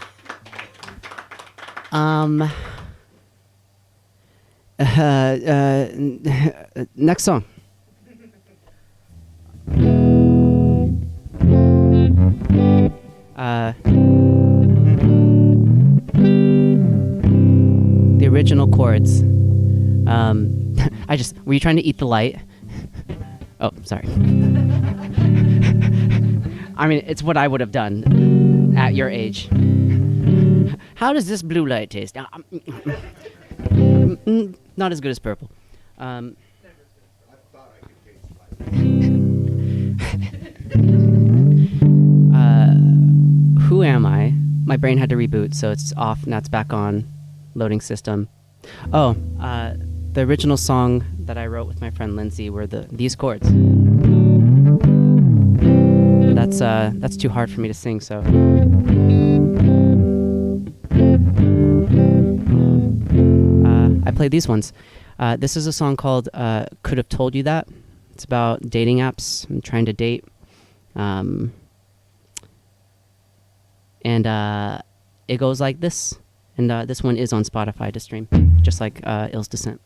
Next song. The original chords. Were you trying to eat the light? Oh, sorry. I mean, it's what I would have done at your age. How does this blue light taste? Not as good as purple. Who am I? My brain had to reboot, so it's off. Now it's back on. Loading system. Oh, the original song that I wrote with my friend Lindsay were these chords. That's too hard for me to sing, so. I played these ones. This is a song called Could Have Told You That. It's about dating apps and trying to date. And it goes like this. And this one is on Spotify to stream, just like Ill's Descent.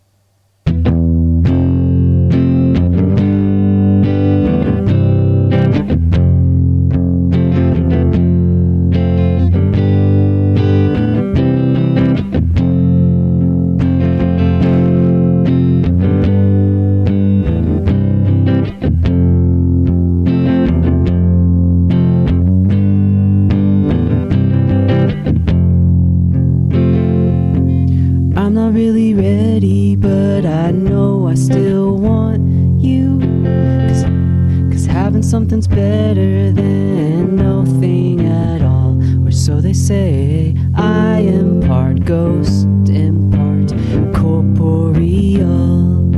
I'm not really ready, but I know I still want you. Cause having something's better than nothing at all. Or so they say. I am part ghost and part corporeal.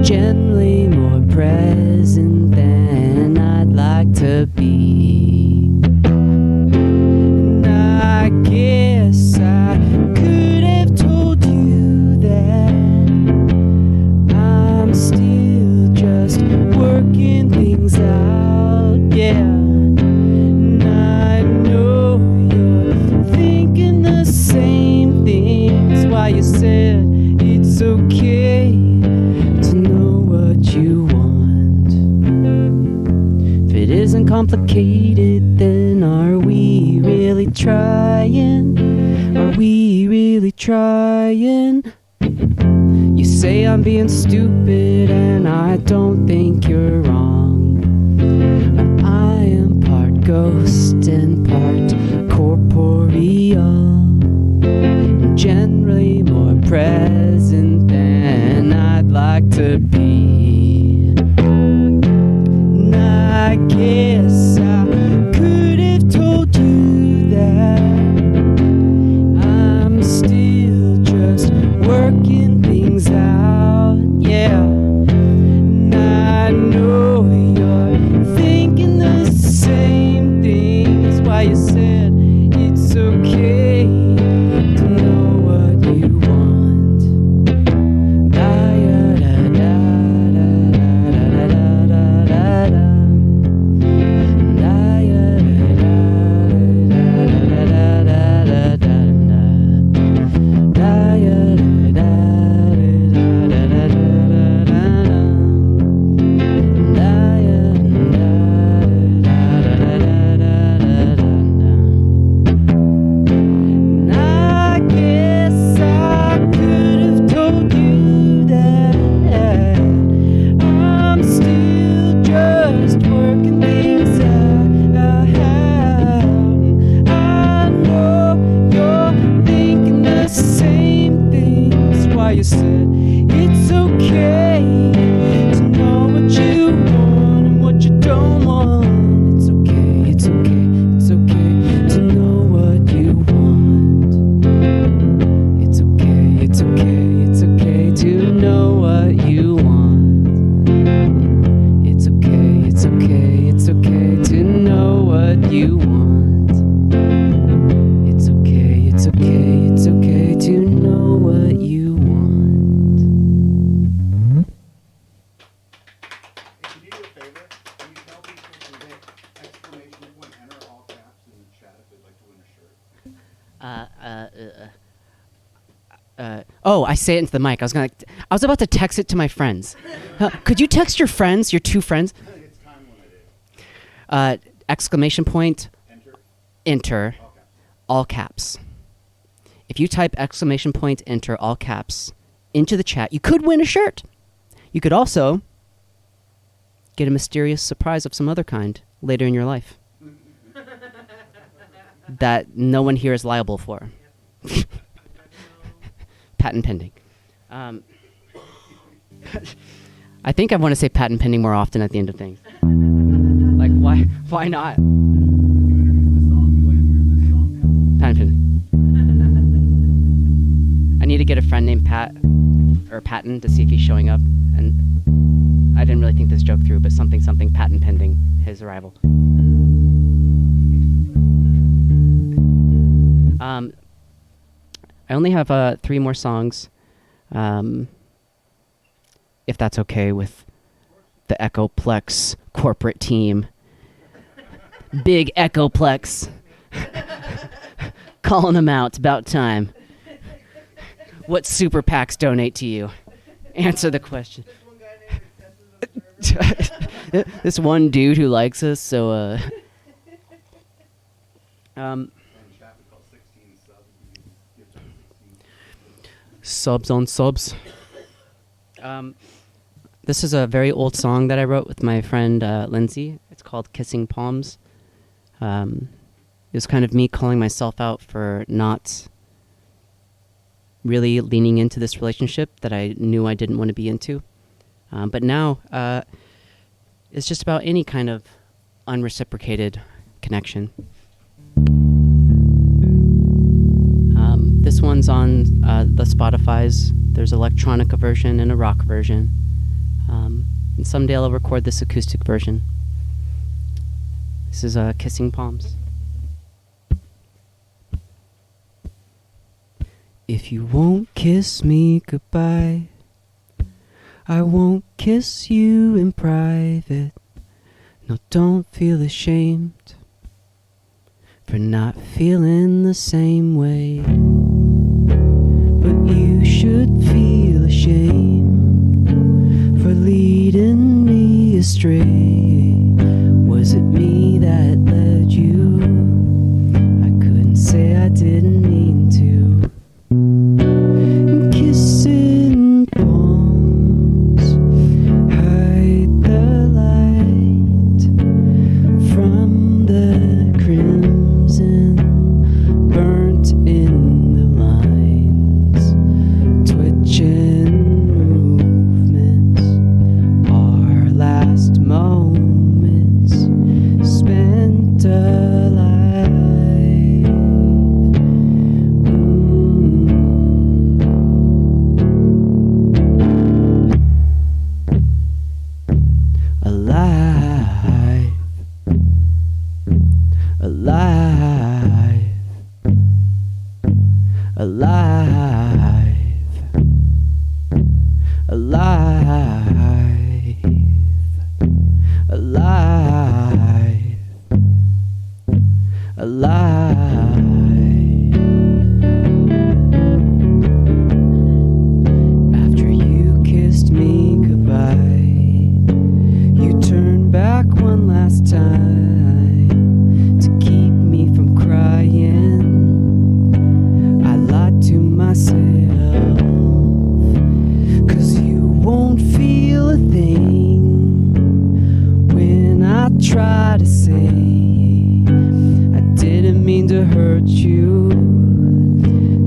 Generally more present than I'd like to be. And I guess I could have told you that I'm still just working things out, yeah. And I know you're thinking the same things. Why you said it's okay to know what you want. If it isn't complicated, then are we really trying? Are we really trying? You say I'm being stupid, and I don't think you're wrong. But I am part ghost and part corporeal. Generally more present than I'd like to be. And I guess I could have told you that I'm still just working things out, yeah. And I know you're thinking the same things. Why you said it's okay to know what you want. Da-ya-da-da-da-da-da-da-da-da-da. You said it's okay to know what you want and what you don't want. It's okay, it's okay, it's okay to know what you want. It's okay, it's okay, it's okay to know what you want. It's okay, it's okay, it's okay to know what you want. It's okay, it's okay, it's okay to know what you want. Oh, I say it into the mic. I was about to text it to my friends. Could you text your friends, your 2 friends? It's time limited. Exclamation point, enter, Okay. all caps. If you type exclamation point, enter, all caps into the chat, you could win a shirt. You could also get a mysterious surprise of some other kind later in your life that no one here is liable for. Patent pending. I think I want to say patent pending more often at the end of things. Like, why not? You introduce the song. We like to hear this song. Patent pending. I need to get a friend named Pat or Patton to see if he's showing up. And I didn't really think this joke through, but something patent pending his arrival. I only have 3 more songs, if that's okay with the Echoplex corporate team. Big Echoplex. Calling them out. It's about time. What super PACs donate to you? Answer the question. This one dude who likes us, so subs on subs. This is a very old song that I wrote with my friend Lindsay. It's called Kissing Palms. It was kind of me calling myself out for not really leaning into this relationship that I knew I didn't want to be into. But now it's just about any kind of unreciprocated connection. This one's on the Spotify's. There's an electronica version and a rock version. And someday I'll record this acoustic version. This is Kissing Palms. If you won't kiss me goodbye, I won't kiss you in private. No, don't feel ashamed for not feeling the same way. But you should feel ashamed for leading me astray. Was it me that led you? I couldn't say I didn't mean to. Kissing palms hide the light from the crimson burnt in the lines, twitching movements, our last moments spent alive. Alive, alive, alive, alive, alive, alive. After you kissed me goodbye, you turned back one last time to keep me from crying. I lied to myself, 'cause you won't feel a thing when I try to say I didn't mean to hurt you,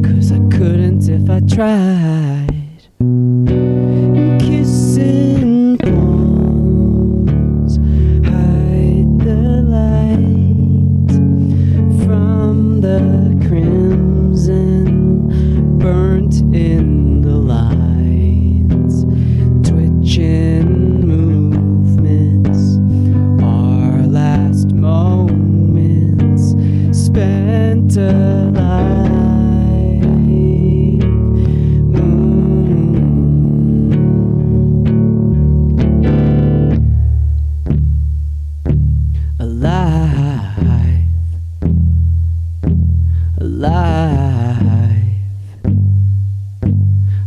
'cause I couldn't if I tried. Kissing palms hide the light from the crimson burnt in the lines, twitching movements, our last moments spent alive.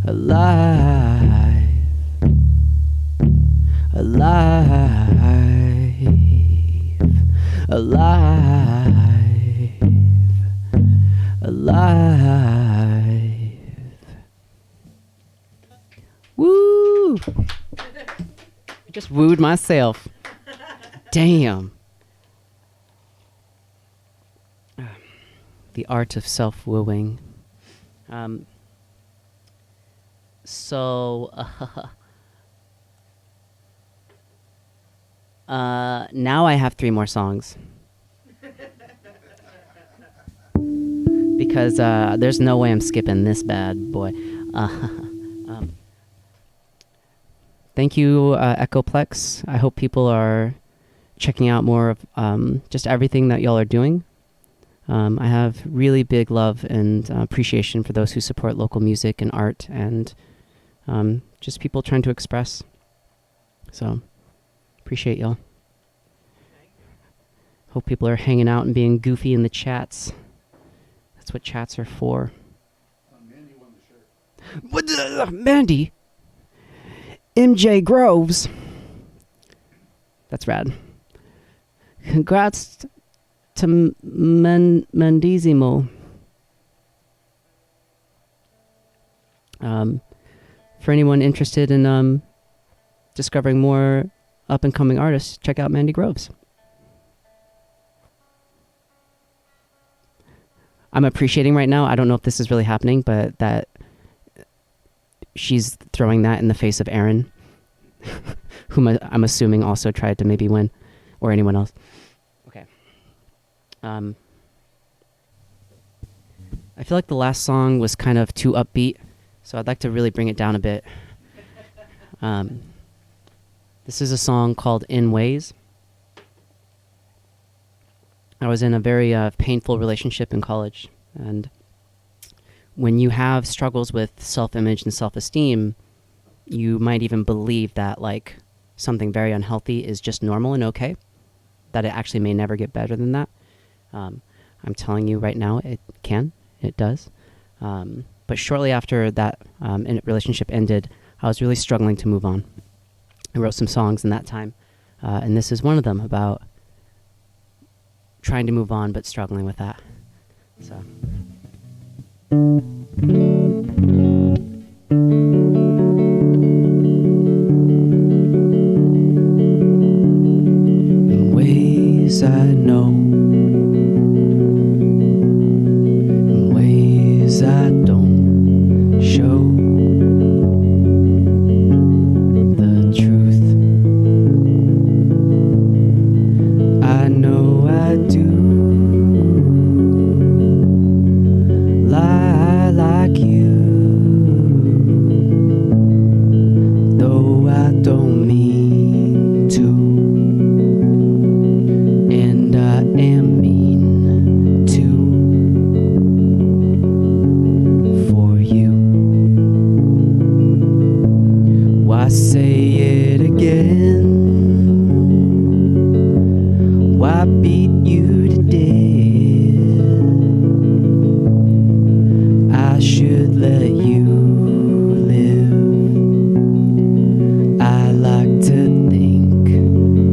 alive, alive, alive, alive. Woo! I just wooed myself. Damn. The art of self-wooing. So, now I have 3 more songs. Because there's no way I'm skipping this bad boy. Thank you, Echoplex. I hope people are checking out more of just everything that y'all are doing. I have really big love and appreciation for those who support local music and art and just people trying to express. So, appreciate y'all. Hope people are hanging out and being goofy in the chats. That's what chats are for. Mandy won the shirt. What Mandy? MJ Groves. That's rad. Congrats to Mendizimo. For anyone interested in discovering more up-and-coming artists, check out Mandy Groves. I'm appreciating right now, I don't know if this is really happening, but that she's throwing that in the face of Aaron, whom I'm assuming also tried to maybe win, or anyone else. Okay. I feel like the last song was kind of too upbeat, so I'd like to really bring it down a bit. This is a song called In Ways. I was in a very painful relationship in college, and when you have struggles with self-image and self-esteem, you might even believe that like something very unhealthy is just normal and okay, that it actually may never get better than that. I'm telling you right now, it does. But shortly after that relationship ended, I was really struggling to move on. I wrote some songs in that time, and this is one of them about trying to move on but struggling with that. So. In ways I know, in ways I don't show the truth. I know I do lie like you, though I don't mean to, and I am mean to for you. Why say it again? Why beat you to death? I should let you live. I like to think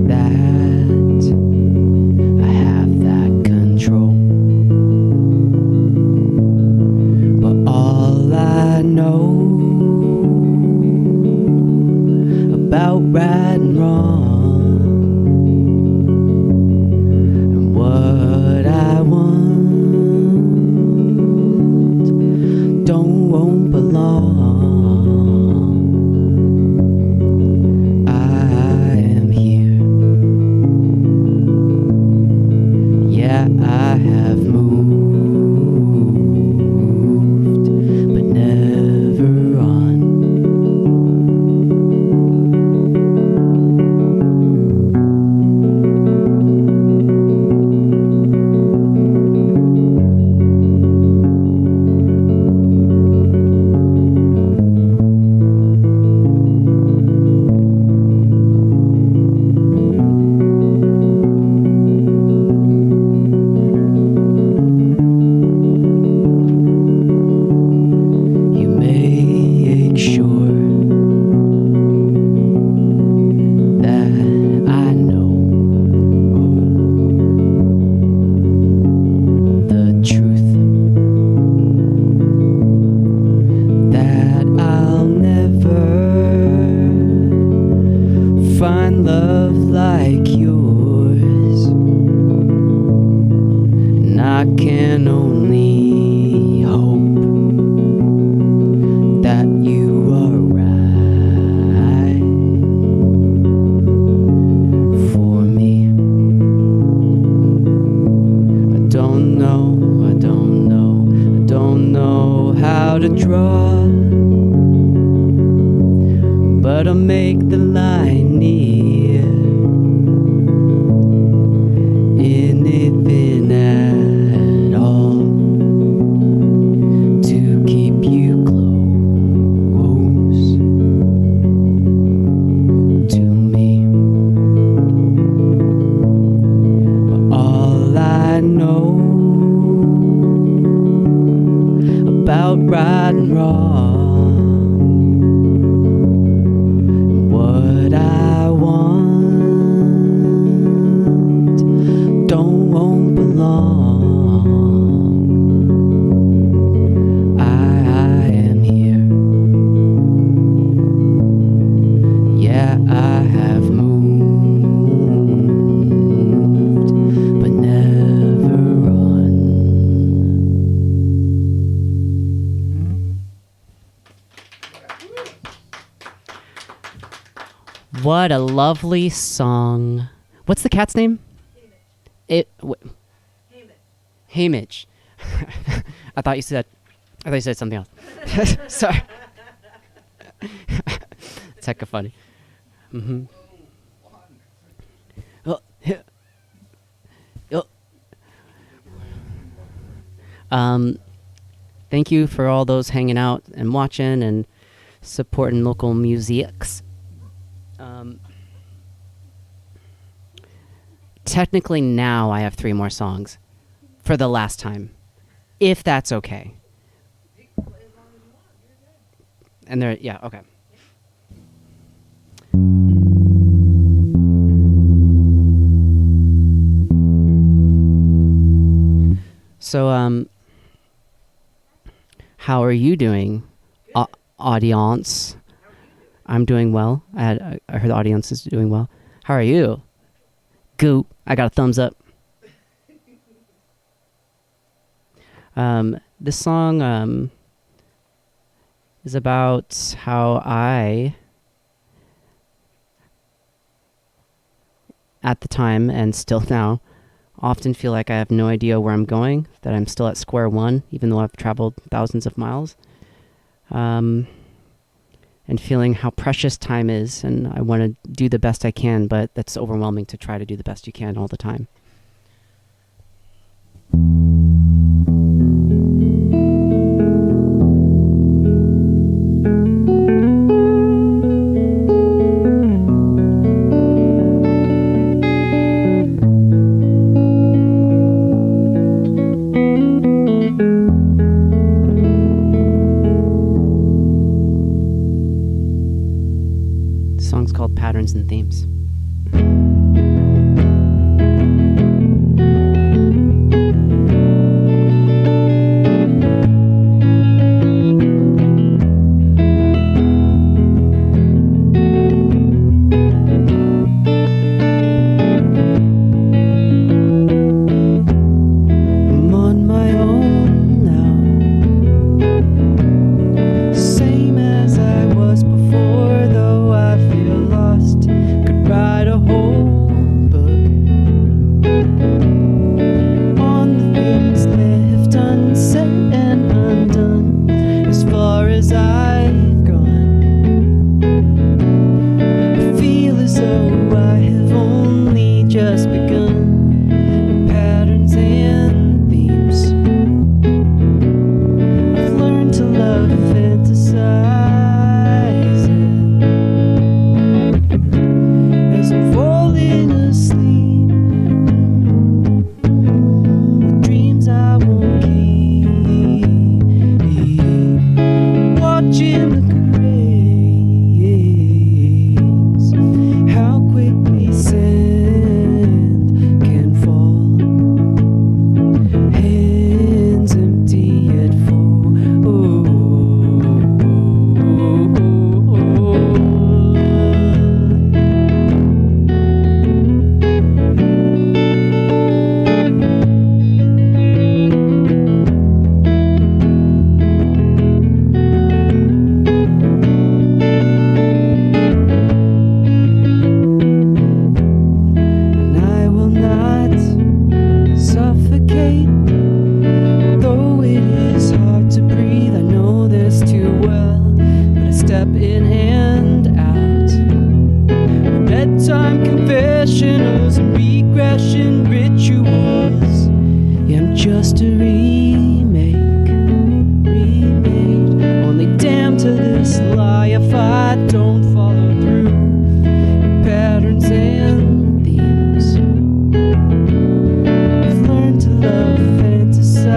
that I have that control, but all I know about right and wrong and what I want won't belong. I am here. Yeah, I have moved, but never on. find love like yours. And I can only hope that you are right for me. I don't know how to draw, but I'll make the line near. Anything at all to keep you close to me. But all I know about right and wrong, what I want won't belong. I am here. Yeah, I have moved, but never run. What a lovely song. What's the cat's name? Hamish. I thought you said something else. Sorry. It's hecka funny. Mm-hmm. Thank you for all those hanging out and watching and supporting local musics. Technically now I have 3 more songs for the last time, if that's okay. And they're, yeah, okay. So, how are you doing, audience? I'm doing well. I heard the audience is doing well. How are you? Goop. I got a thumbs up. This song is about how I, at the time and still now, often feel like I have no idea where I'm going, that I'm still at square one, even though I've traveled thousands of miles. And feeling how precious time is, and I want to do the best I can, but that's overwhelming to try to do the best you can all the time. The song's called Patterns and Themes. I'm on my own now, same as I was before, though I feel lost. Could step in and out. Bedtime confessionals and regression rituals. Yeah, I'm just a remake, remade. Only damn to this lie if I don't follow through. Patterns and themes. I've learned to love fantasizing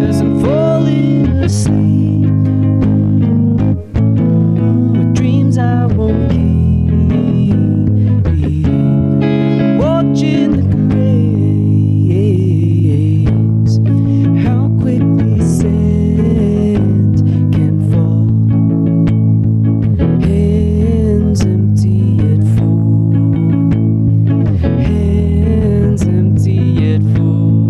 as I'm falling asleep with dreams I won't keep. Watching the graves, how quickly sand can fall. Hands empty yet full. Hands empty yet full.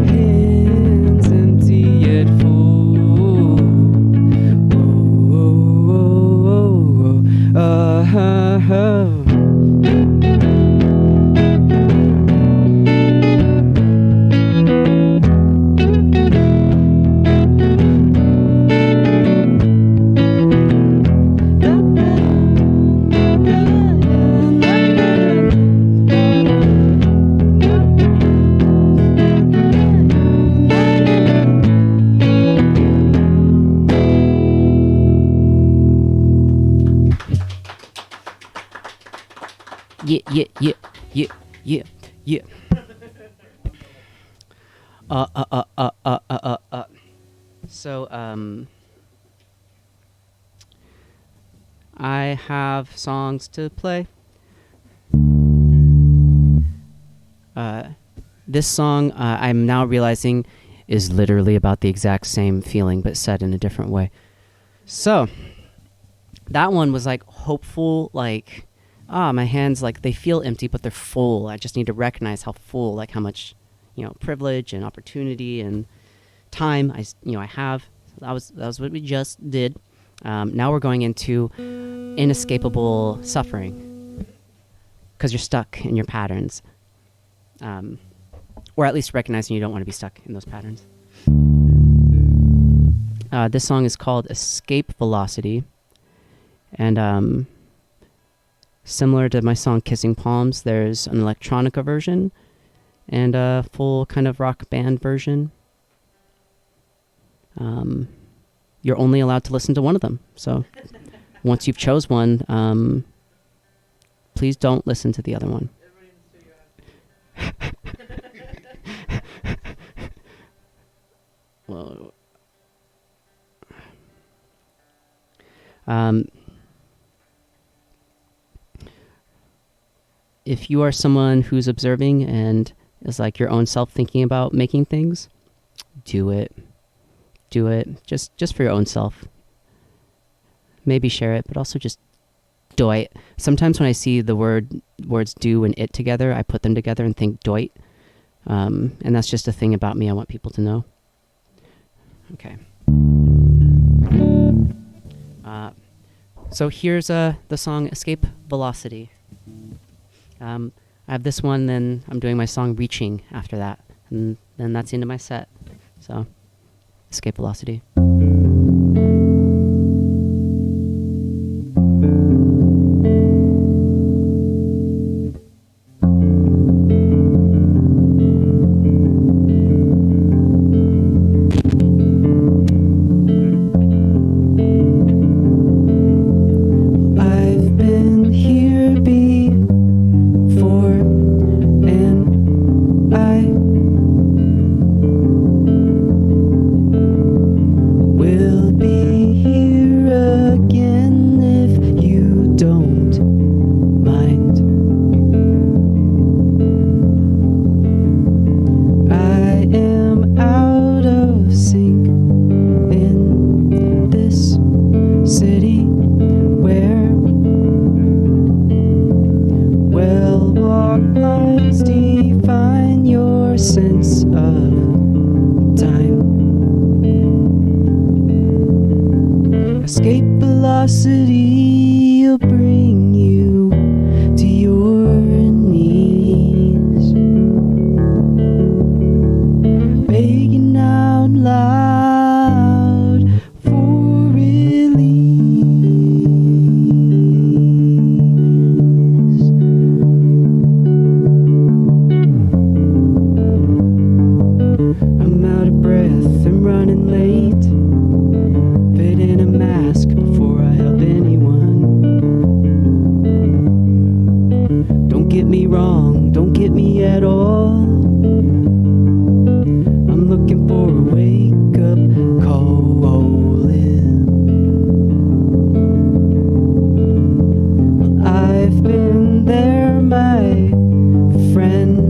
Hands empty yet full. Whoa, whoa, whoa, whoa. Yeah. So, I have songs to play. This song, I'm now realizing, is literally about the exact same feeling, but said in a different way. So, that one was like hopeful, like, my hands, like, they feel empty, but they're full. I just need to recognize how full, like how much, privilege and opportunity and time I have. That was what we just did. Now we're going into inescapable suffering because you're stuck in your patterns, or at least recognizing you don't want to be stuck in those patterns. This song is called Escape Velocity, and similar to my song Kissing Palms, there's an electronica version and a full kind of rock band version. You're only allowed to listen to one of them. So once you've chose one, please don't listen to the other one. Well, if you are someone who's observing and is like your own self thinking about making things, do it. Do it just for your own self. Maybe share it, but also just doit. Sometimes when I see the words do and it together, I put them together and think doit. And that's just a thing about me I want people to know. Okay. So here's the song Escape Velocity. I have this one, then I'm doing my song Reaching after that. And then that's the end of my set. So, Escape Velocity. Escape velocity will bring you to your knees, begging out I'm running late. Fit in a mask before I help anyone. Don't get me wrong, don't get me at all. I'm looking for a wake-up calling. Well, I've been there, my friend.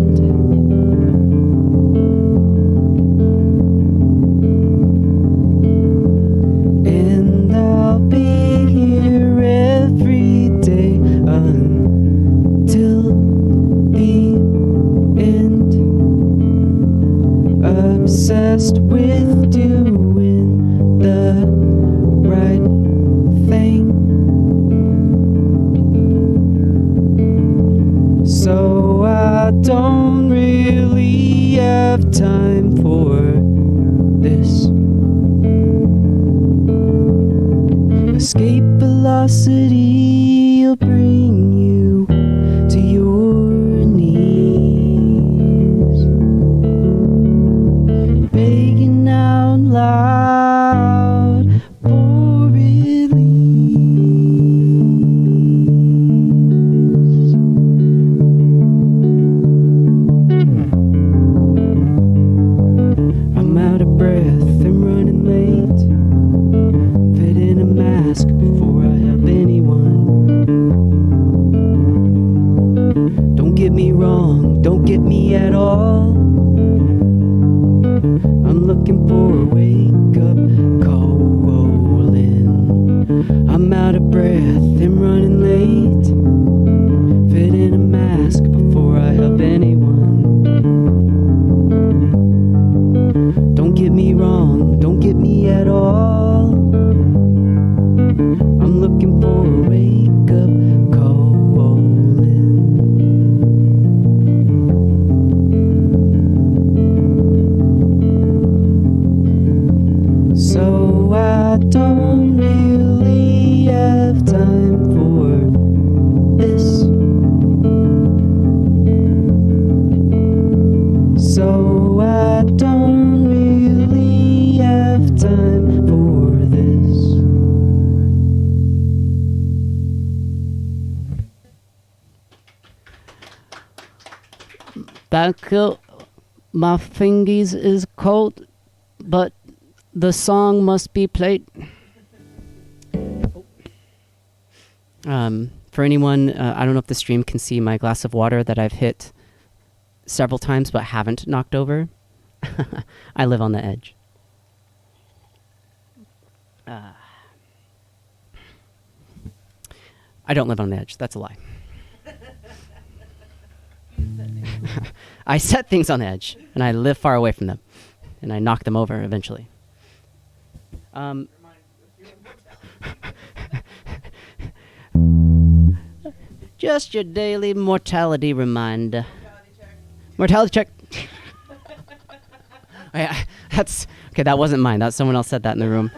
And I'll be here every day until the end. Obsessed with doing the right thing. So I don't really have time for this. Escape velocity will bring you to your knees. Begging out loud for release. I'm out of breath, I'm running late. Fit in a mask before I help anyone. Don't get me wrong, don't get me at all. I'm looking for a wake-up calling. I'm out of breath, I'm running late. Fit in a mask before I help anyone. Don't get me wrong, don't get me at all. I'm looking for a wake-up calling. So I don't really have time for this. So I don't really have time for this. Thank you. My fingies is cold, but the song must be played. For anyone, I don't know if the stream can see my glass of water that I've hit several times but haven't knocked over. I live on the edge. I don't live on the edge. That's a lie. I set things on the edge, and I live far away from them, and I knock them over eventually. Just your daily mortality reminder. Mortality check. That's okay. That wasn't mine. That someone else said that in the room.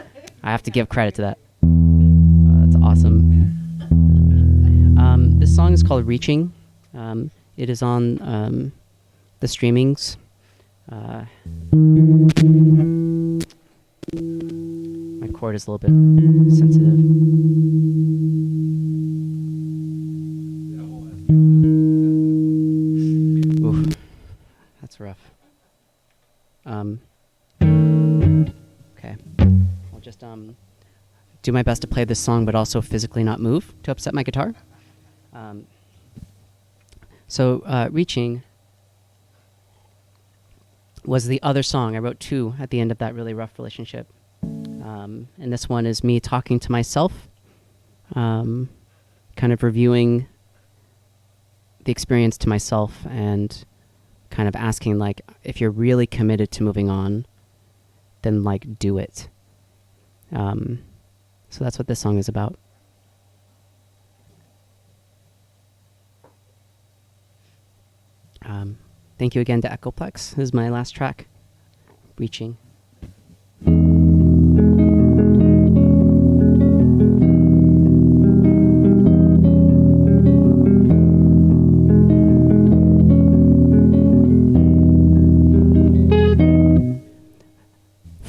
I have to give credit to that. That's awesome. This song is called "Reaching." It is on the streamings. My cord is a little bit sensitive. Oof, that's rough. Okay, I'll just do my best to play this song, but also physically not move to upset my guitar. So Reaching was the other song. I wrote two at the end of that really rough relationship. And this one is me talking to myself, kind of reviewing the experience to myself and kind of asking, like, if you're really committed to moving on, then, like, do it. So that's what this song is about. Thank you again to Echoplex. This is my last track, Reaching.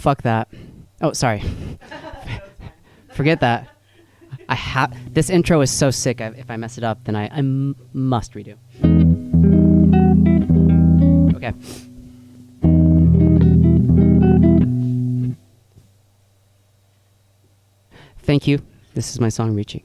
Fuck that. Oh, sorry. Forget that. This intro is so sick. If I mess it up, then I must redo. Okay. Thank you. This is my song, Reaching.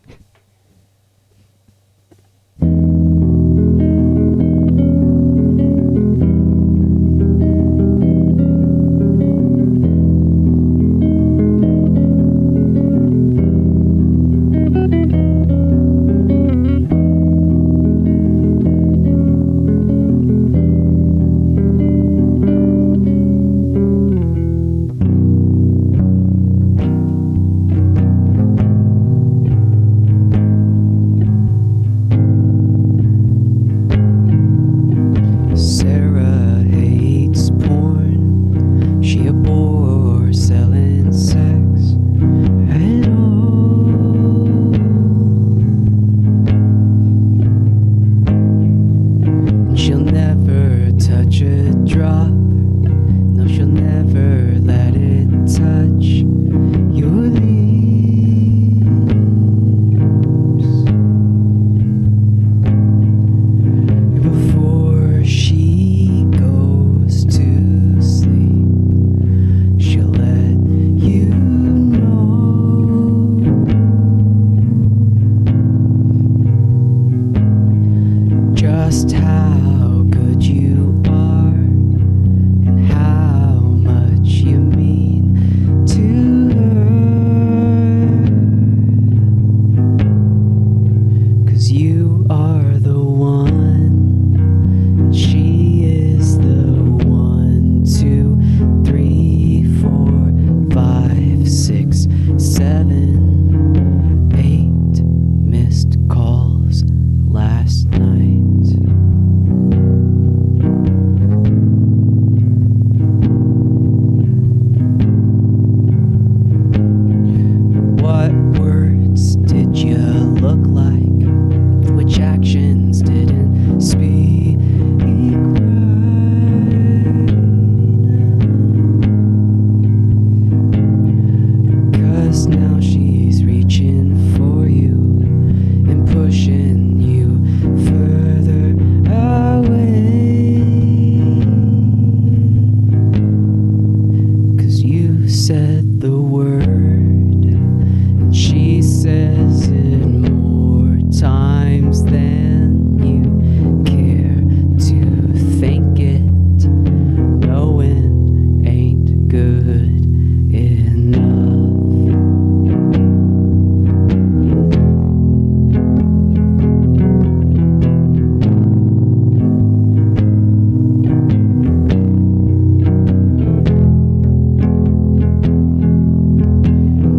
Sarah hates porn. She abhors selling sex at all. And she'll never touch a drop. No, she'll never let it touch your lips. Before she goes to sleep, she'll let you know just how good you are and how much you mean to her. 'Cause you are the one. She is the 1, 2, 3, 4, 5, 6, 7, 8 missed calls last night. What words did you look like? Which actions didn't speak right? 'Cause now she's reaching for you and pushing you further away. 'Cause you said the word and she says it more times than you care to think it. Knowing ain't good enough.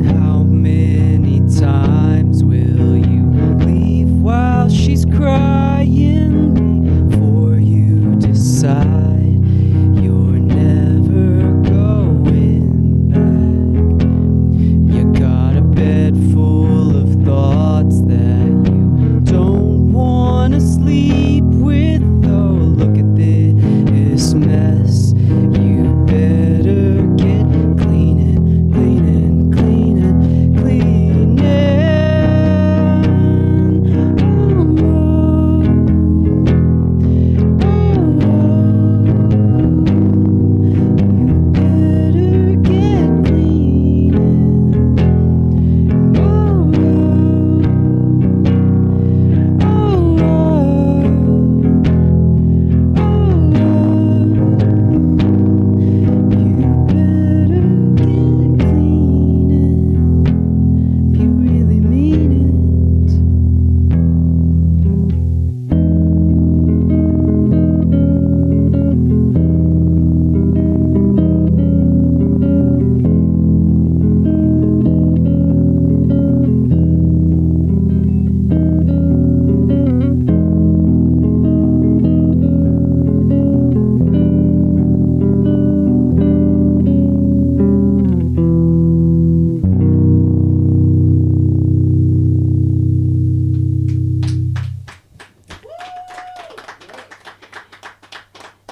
How many times will you leave while she's crying before you decide you're never going back? You got a bed full of thoughts that you don't wanna sleep with. Oh, look at this mess. You better get cleaning, cleaning, cleaning, cleaning. You better get cleaning. You better get cleaning if you really mean it.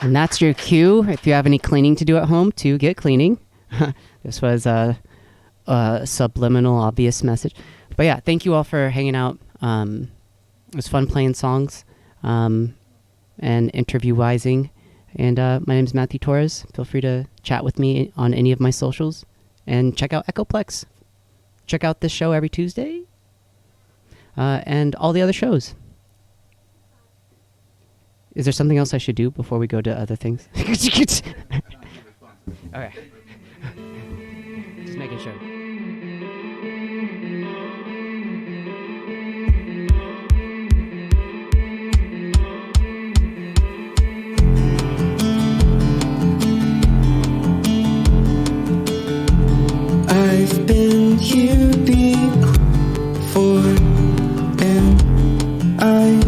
And that's your cue if you have any cleaning to do at home to get cleaning. This was a subliminal, obvious message. But yeah, thank you all for hanging out. It was fun playing songs and interview-wising. And my name is Matthew Torres. Feel free to chat with me on any of my socials. And check out Echoplex. Check out this show every Tuesday. And all the other shows. Is there something else I should do before we go to other things? Okay. Just making sure. I've been here before, and I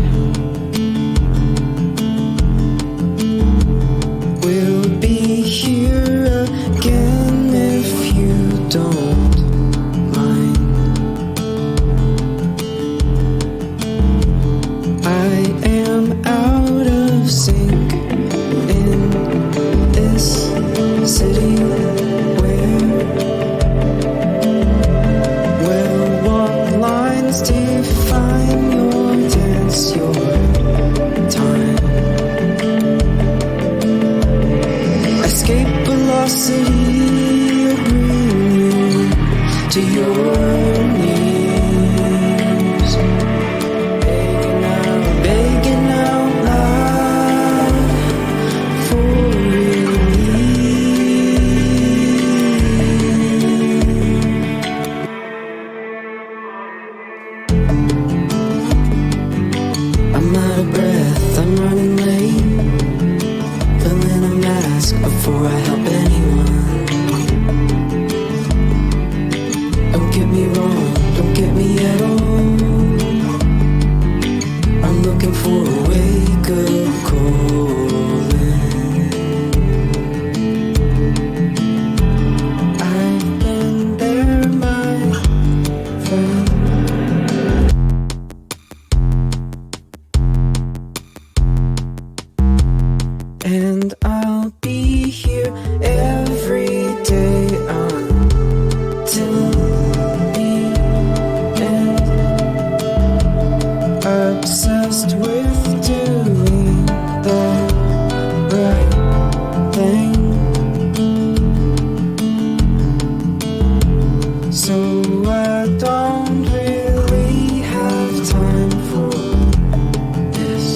will be here again if you don't mind. I am out of sync in this city define your dance, your time. Escape velocity will bring you to your knees. Begging out loud for I'm out of breath, I'm running late, filling a mask before I help anyone. Don't get me wrong, don't get me at all. I'm looking for a wake-up calling. I've been there, my friend. And I'll be here every day until the end. Obsessed with doing the right thing. So I don't really have time for this.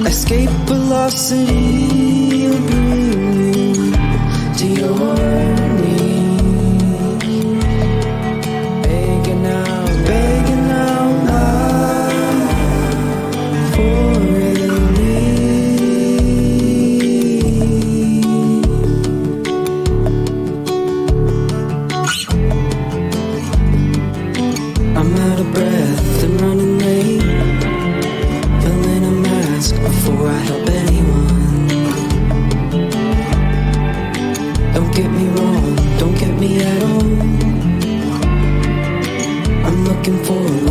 Escape velocity will bring you to your knees. Begging out loud for I'm out of breath and running late, filling a mask before I help anyone. Don't get me wrong, don't get me at all. I'm looking for a